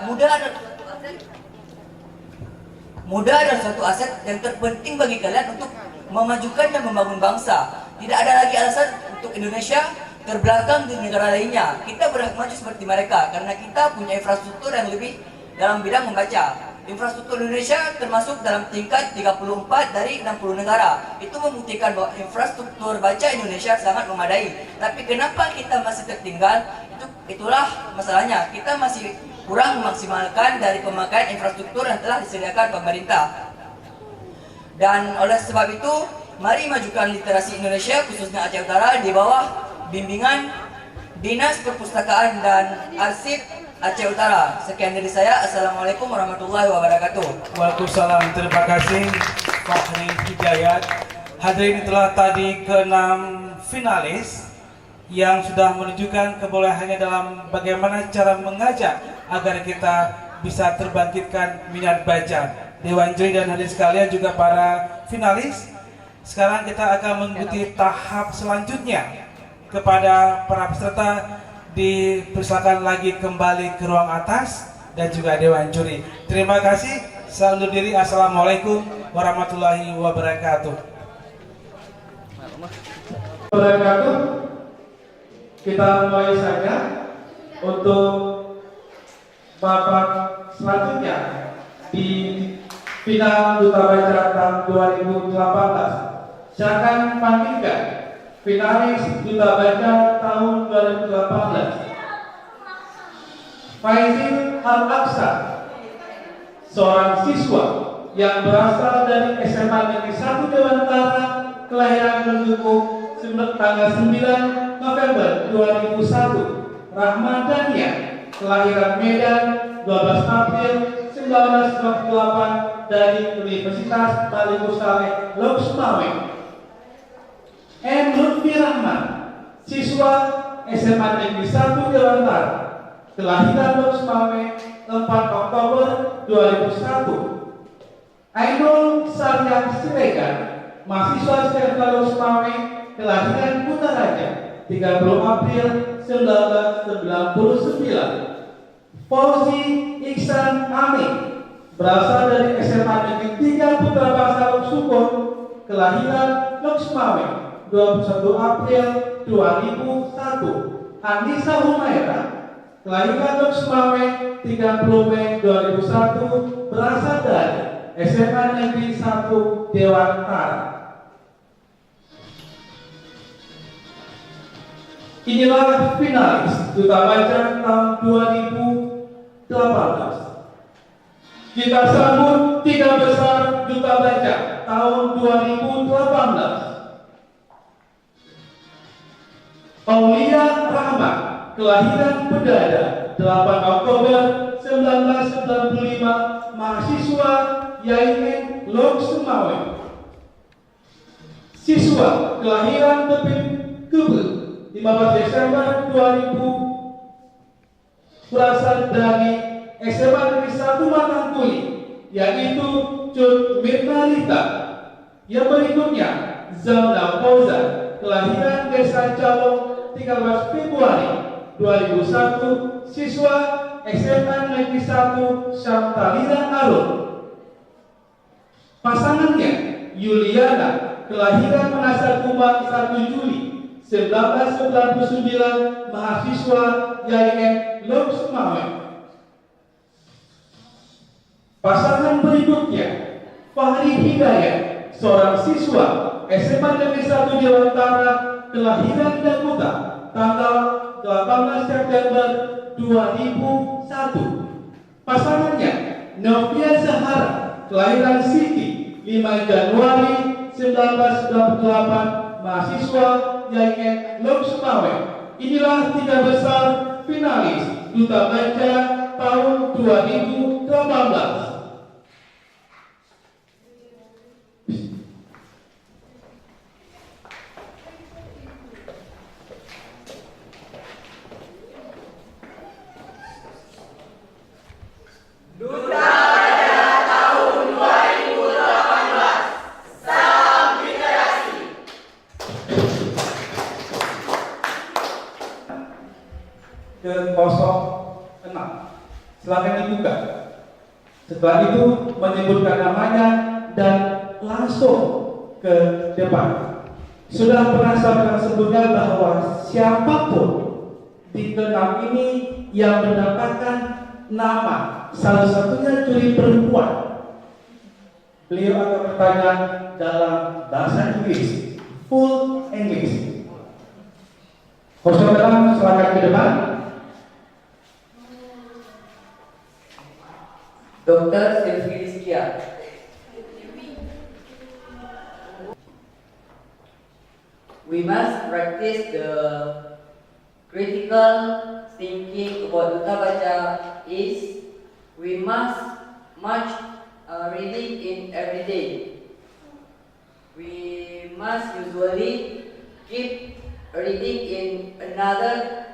S7: adalah suatu aset yang terpenting bagi kalian untuk memajukan dan membangun bangsa. Tidak ada lagi alasan untuk Indonesia terbelakang di negara lainnya. Kita berhak maju seperti mereka karena kita punya infrastruktur yang lebih dalam bidang membaca. Infrastruktur Indonesia termasuk dalam tingkat 34 dari 60 negara. Itu membuktikan bahwa infrastruktur baca Indonesia sangat memadai. Tapi kenapa kita masih tertinggal? Itulah masalahnya. Kita masih kurang memaksimalkan dari pemakaian infrastruktur yang telah disediakan pemerintah. Dan oleh sebab itu, mari majukan literasi Indonesia khususnya Aceh Utara di bawah bimbingan Dinas Perpustakaan dan Arsip Aceh Utara. Sekian dari saya. Assalamualaikum warahmatullahi wabarakatuh.
S5: Waalaikumsalam. Terima kasih Fahri Hidayat. Hadirin, itulah tadi ke-6 finalis yang sudah menunjukkan kebolehannya dalam bagaimana cara mengajak agar kita bisa terbangkitkan minat baca. Dewan juri dan hadirin sekalian juga para finalis. Sekarang kita akan mengikuti tahap selanjutnya. Kepada para peserta dipersilakan lagi kembali ke ruang atas dan juga Dewan juri. Terima kasih. Saya undur diri. Assalamualaikum warahmatullahi wabarakatuh.
S2: Kita mulai saja untuk babak selanjutnya di final Duta Baca tahun 2018. Saya akan panggilkan finalis Duta Baca tahun 2018. Faizil Al-Aqsa, seorang siswa yang berasal dari SMA Negeri 1 Dewantara, kelahiran Menuju tanggal 9 November 2001. Rahmadania, kelahiran Medan 12 April 1998 dari Universitas Baliku Saleh Loksmawe. M. Lutfi Rahman, siswa SMA Negeri 1 Dewantara, kelahiran Loksmawe 4 Oktober 2001. Ainul Saryang Siregar, mahasiswa SMK Loksmawe, kelahiran Kutaraja 30 April 1999. Fauzi Iksan Amin, berasal dari SMA Negeri 3 Putra Bangsa Loksukun, kelahiran Loksmawe 21 April 2001. Anissa Humaira, kelahiran Loksmawe 30 Mei 2001, berasal dari SMA Negeri 1 Dewantara. Inilah finalis Duta Baca tahun 2018. Kita sambut 3 besar Duta Baca tahun 2018. Aulia Rahmat, kelahiran Pedada 8 Oktober 1995, mahasiswa YAIN Loksmawe. Siswa kelahiran Tepin Kebel 15 Desember 2000, berasal dari SMA Negeri 1 Matangkuli, yaitu Cut Mirnalita. Yang berikutnya Zamna Fauzan, kelahiran Desa Calong 13 Februari 2001, siswa SMA Negeri 1 Syamtalina Arun. Pasangannya Yuliana, kelahiran Manasar Kumbang 1 Juli 1999, mahasiswa YAIN Loksmawe. Pasangan berikutnya Fahri Hidayat, seorang siswa SMA Negeri 1 Dewantara, kelahiran Dakuta tanggal 18 September 2001. Pasangannya Novia Zahara, kelahiran Siti 5 Januari 1998, mahasiswa YAIN Loksmawe. Inilah 3 besar finalis Duta Baca tahun 2018. ke 06. Silakan dibuka. Setelah itu menyebutkan namanya dan langsung ke depan. Sudah pernah saudara sebutkan bahwa siapapun di ke-6 ini yang mendapatkan nama salah satunya juri perempuan, beliau akan bertanya dalam bahasa Inggris, full English. Saudara silakan ke depan.
S1: Dr. Sylvie Rizkia. We must practice the critical thinking about Duta Baca is we must much reading in every day. We must usually keep reading in another.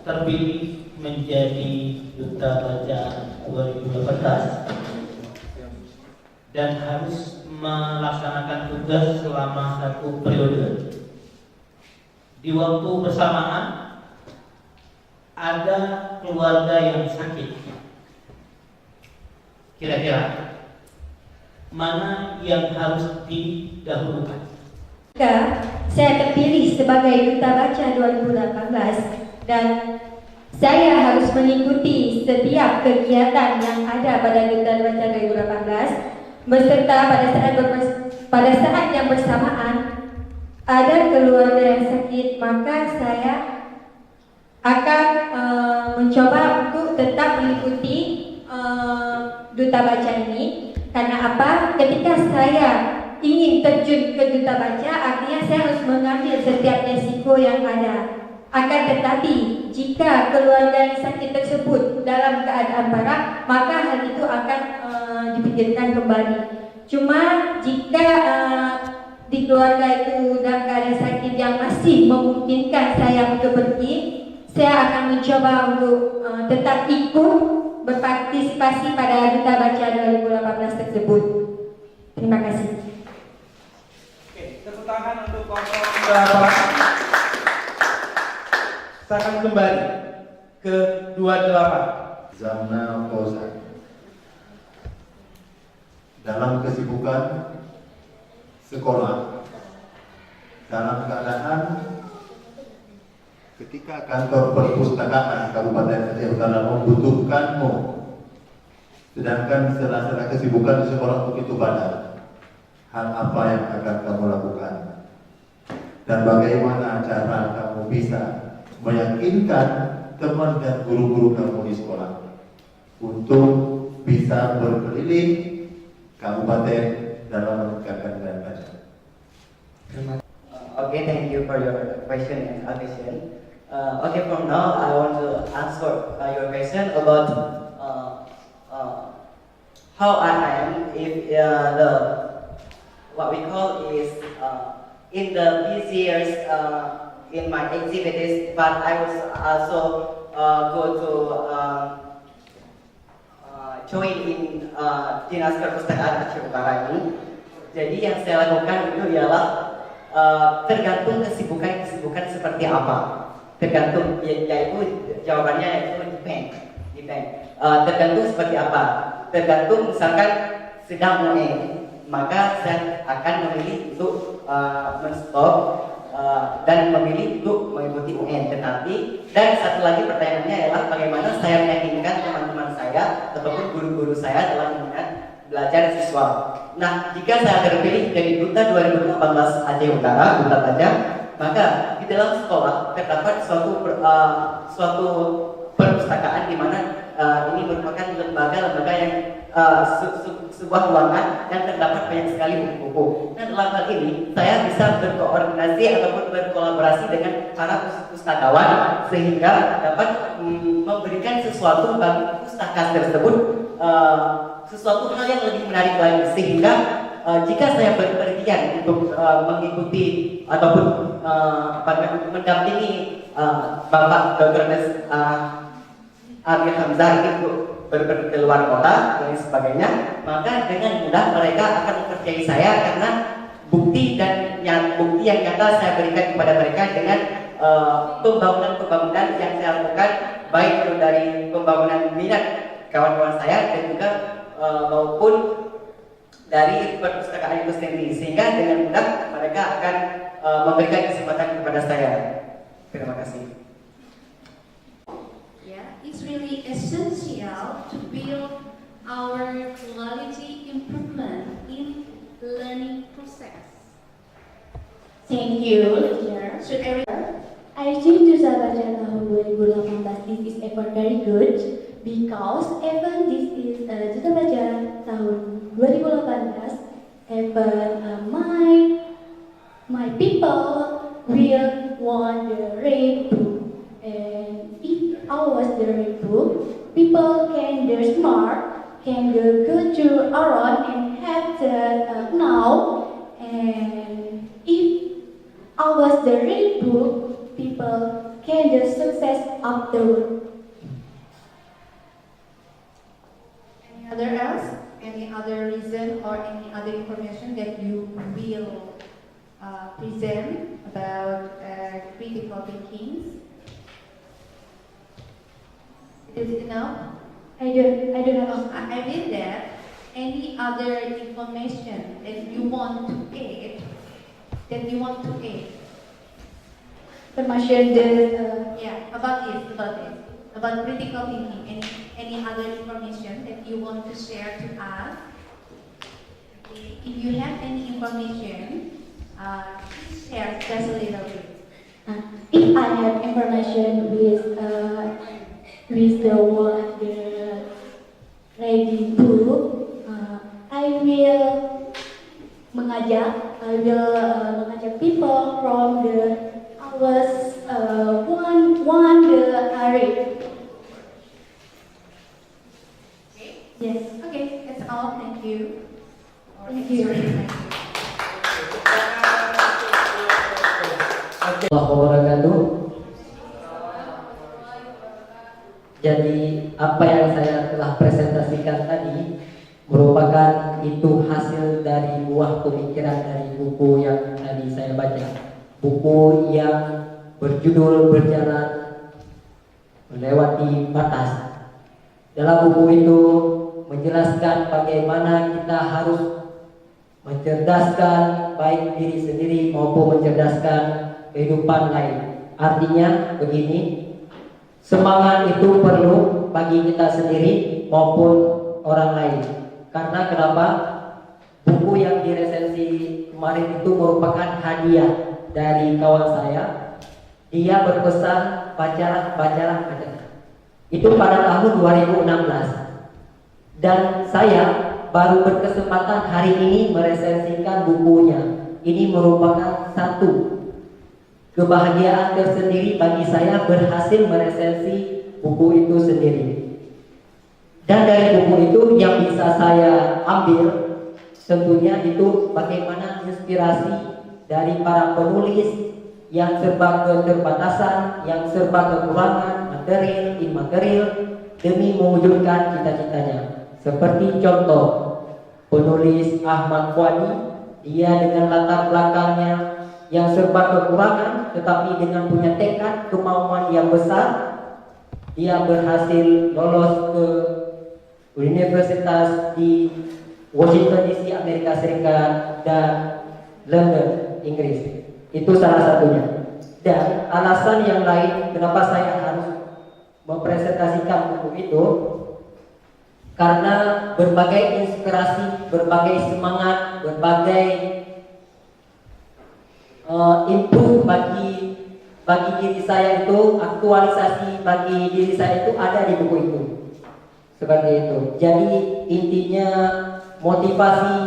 S4: Terpilih menjadi Duta Baca 2018 dan harus melaksanakan tugas selama 1 periode. Di waktu bersamaan ada keluarga yang sakit. Kira-kira mana yang harus didahulukan?
S8: Jika saya terpilih sebagai Duta Baca 2018 dan saya harus mengikuti setiap kegiatan yang ada pada Duta Baca 2018 beserta pada saat yang bersamaan ada keluarga yang sakit, maka saya akan mencoba untuk tetap mengikuti Duta Baca ini. Karena apa? Ketika saya ingin terjun ke Duta Baca, artinya saya harus mengambil setiap resiko yang ada. Akan tetapi jika keluarga yang sakit tersebut dalam keadaan parah, maka hal itu akan dipikirkan kembali. Cuma jika di keluarga itu dalam keadaan sakit yang masih memungkinkan saya untuk pergi, saya akan mencoba untuk tetap ikut berpartisipasi pada Duta Baca 2018 tersebut. Terima kasih.
S2: Oke, tepuk tangan untuk kelompok 28. Saya akan kembali ke 28.
S10: Zamna Fauzan. Dalam kesibukan sekolah, dalam keadaan ketika kantor perpustakaan Kabupaten Aceh Utara membutuhkanmu, sedangkan sela-sela kesibukan di sekolah begitu padat, hal apa yang akan kamu lakukan? Dan bagaimana cara kamu bisa meyakinkan teman dan guru-guru kamu di sekolah untuk bisa berkeliling kabupaten dalam meningkatkan minat baca?
S1: Okay, thank you for your question and addition. Okay, from now I want to answer your question about how I am if the what we call is in the busy years in my activities, but I was also go to join in Dinas Perpustakaan Aceh Utara ini. Jadi yang saya lakukan itu ialah tergantung kesibukan seperti apa. Tergantung, yaitu jawabannya yaitu depend. Tergantung seperti apa. Tergantung misalkan sedang UN, maka saya akan memilih untuk men-stop dan memilih untuk mengikuti UN. Tetapi dan satu lagi pertanyaannya adalah bagaimana saya meyakinkan teman-teman saya ataupun guru-guru saya dalam minat belajar siswa. Nah, jika saya terpilih jadi Duta 2018 Aceh Utara, Duta Baca, maka di dalam sekolah terdapat suatu perpustakaan di mana ini merupakan lembaga yang sebuah ruangan yang terdapat banyak sekali buku-buku. Nah, dalam hal ini saya bisa berkoordinasi ataupun berkolaborasi dengan para pustakawan sehingga dapat memberikan sesuatu bagi pustaka tersebut, sesuatu hal yang lebih menarik lagi, sehingga jika saya berpergian untuk mengikuti ataupun mendampingi Bapak Dr. Amir Hamzah ini untuk berpergi ke luar kota dan sebagainya, maka dengan mudah mereka akan mempercayai saya karena bukti yang nyata saya berikan kepada mereka dengan pembangunan-pembangunan yang saya lakukan, baik itu dari pembangunan minat kawan-kawan saya dan juga maupun dari perpustakaan itu sendiri, sehingga dengan mudah mereka akan memberikan kesempatan kepada saya. Terima kasih.
S11: Yeah, it's really essential to build our quality improvement in learning process.
S3: Thank you, teacher.
S11: Should everyone?
S3: I think Duta Baca tahun 2018 this is ever very good because even this is Duta Baca tahun 2018 even my people will want the red book, and if I was the red book, people can the smart can go to around and have the now, and if I was the red book, people can the success afterward.
S11: Any other else? Any other reason or any other information that you will present about critical thinking? Is it enough?
S3: I don't know.
S11: I mean that any other information that you want to add,
S3: Information
S11: about critical thinking. Any other information that you want to share to us? Okay. If you have any information, please share just a little bit.
S3: If I have information with the word the reading book, I will mengajak people from the hours one the area.
S11: Okay.
S3: Yes.
S11: Okay, that's all. Thank you.
S3: Thank you.
S1: Wabarakatuh. Jadi apa yang saya telah presentasikan tadi merupakan itu hasil dari buah pemikiran dari buku yang tadi saya baca. Buku yang berjudul Berjalan Melewati Batas. Dalam buku itu menjelaskan bagaimana kita harus mencerdaskan baik diri sendiri maupun mencerdaskan kehidupan lain. Artinya begini, semangat itu perlu bagi kita sendiri maupun orang lain. Karena kenapa? Buku yang diresensi kemarin itu merupakan hadiah dari kawan saya. Dia berpesan bacalah. Itu pada tahun 2016. Dan saya baru berkesempatan hari ini meresensikan bukunya. Ini merupakan satu kebahagiaan tersendiri bagi saya berhasil meresensi buku itu sendiri. Dan dari buku itu yang bisa saya ambil tentunya itu bagaimana inspirasi dari para penulis yang serba keterbatasan, yang serba kekurangan material, imaterial demi mewujudkan cita-citanya. Seperti contoh penulis Ahmad Fuadi, dia dengan latar belakangnya yang serba kekurangan tetapi dengan punya tekad kemauan yang besar, dia berhasil lolos ke universitas di Washington DC Amerika Serikat dan London Inggris. Itu salah satunya. Dan alasan yang lain kenapa saya harus mempresentasikan buku itu, karena berbagai inspirasi, berbagai semangat, berbagai improve bagi diri saya itu, aktualisasi bagi diri saya itu ada di buku itu. Seperti itu. Jadi intinya motivasi,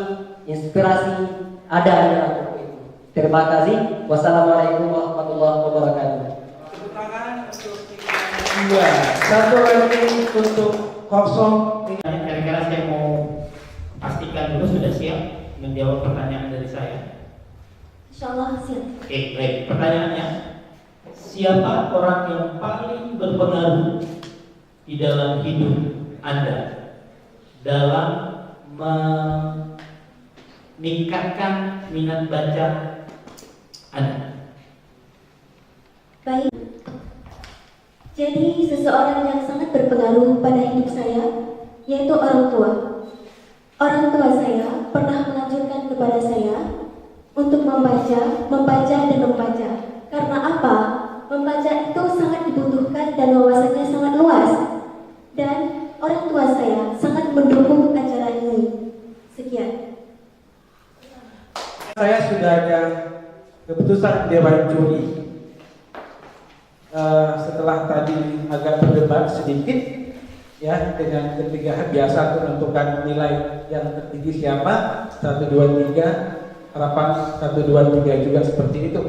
S1: inspirasi ada dalam buku itu. Terima kasih. Wassalamualaikum warahmatullahi wabarakatuh.
S5: Tepuk tangan untuk
S2: Iya, satu lagi untuk kosong.
S4: Kira-kira saya mau pastikan dulu sudah siap menjawab pertanyaan dari saya.
S3: Insyaallah siap.
S4: Oke, baik. Pertanyaannya, siapa orang yang paling berpengaruh di dalam hidup Anda dalam meningkatkan minat baca Anda?
S12: Jadi seseorang yang sangat berpengaruh pada hidup saya, yaitu orang tua. Orang tua saya pernah menganjurkan kepada saya untuk membaca, dan membaca. Karena apa? Membaca itu sangat dibutuhkan dan wawasannya sangat luas. Dan orang tua saya sangat mendukung acara ini. Sekian.
S2: Saya sudah ada keputusan Dewan Juri. Setelah tadi agak berdebat sedikit, ya, dengan ketiga biasa menentukan nilai yang tertinggi siapa, 1, 2, 3, harapan 1, 2, 3 juga seperti itu.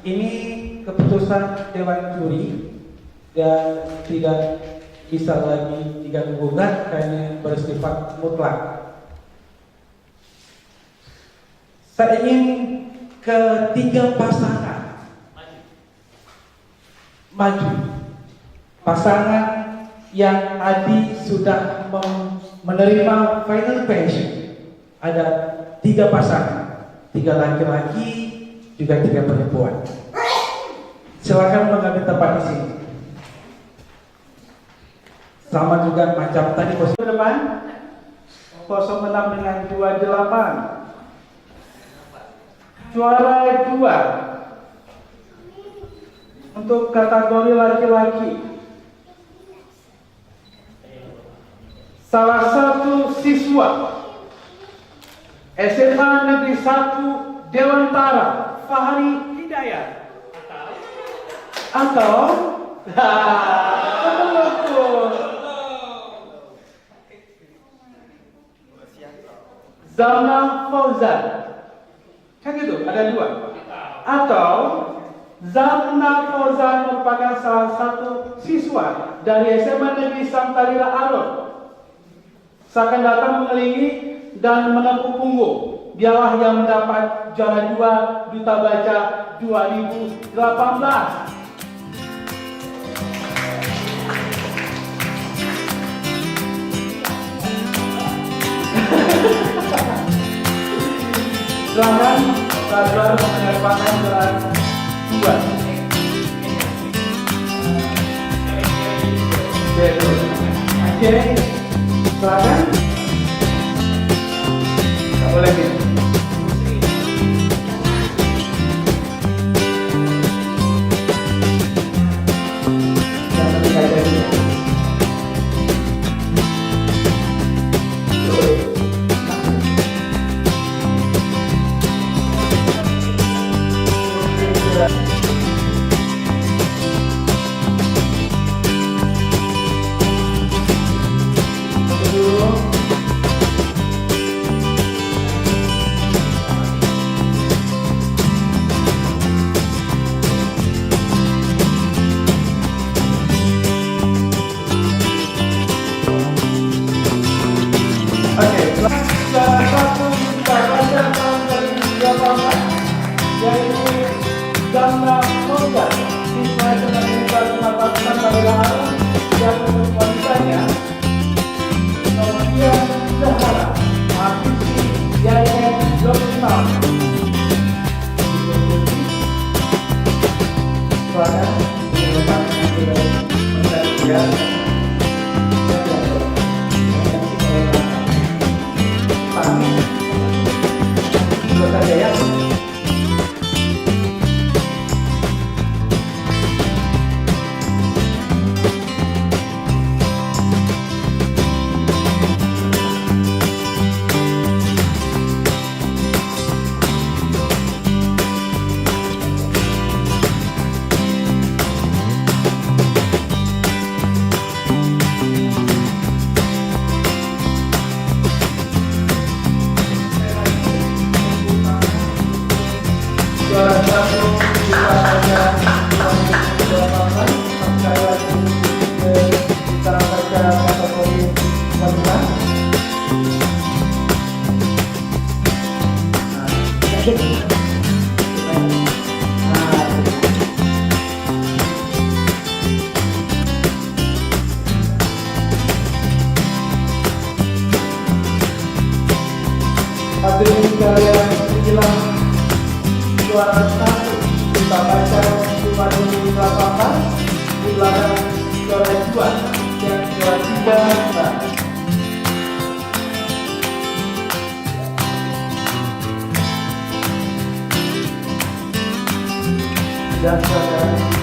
S2: Ini keputusan Dewan Juri dan tidak bisa lagi diganggu-gugat karena bersifat mutlak. Saya ingin ketiga pasangan maju. Pasangan yang tadi sudah menerima final pension. Ada 3 pasangan, 3 laki-laki, juga 3 perempuan. Silakan mengambil tempat di sini. Sama juga macam tadi posisi depan 06 dengan 28. Juara 2 untuk kategori laki-laki. Salah satu siswa SMA Negeri 1 Dewantara Fahri Hidayat atau Zamna Fauzan. Kan gitu, ada 2. Atau Zamna Fauzan merupakan salah satu siswa dari SMA Negeri Santarila Aron. Seakan datang mengelilingi dan menepuk punggung. Dialah yang mendapat juara 2 Duta Baca 2018. Silakan saudara menyerahkan surat 2. Oke, silakan. Tidak boleh gitu. Hadirin sekalian, inilah juara 1 Duta Baca nomor 18 di belakang juara 2 dan juara 3 dan saudara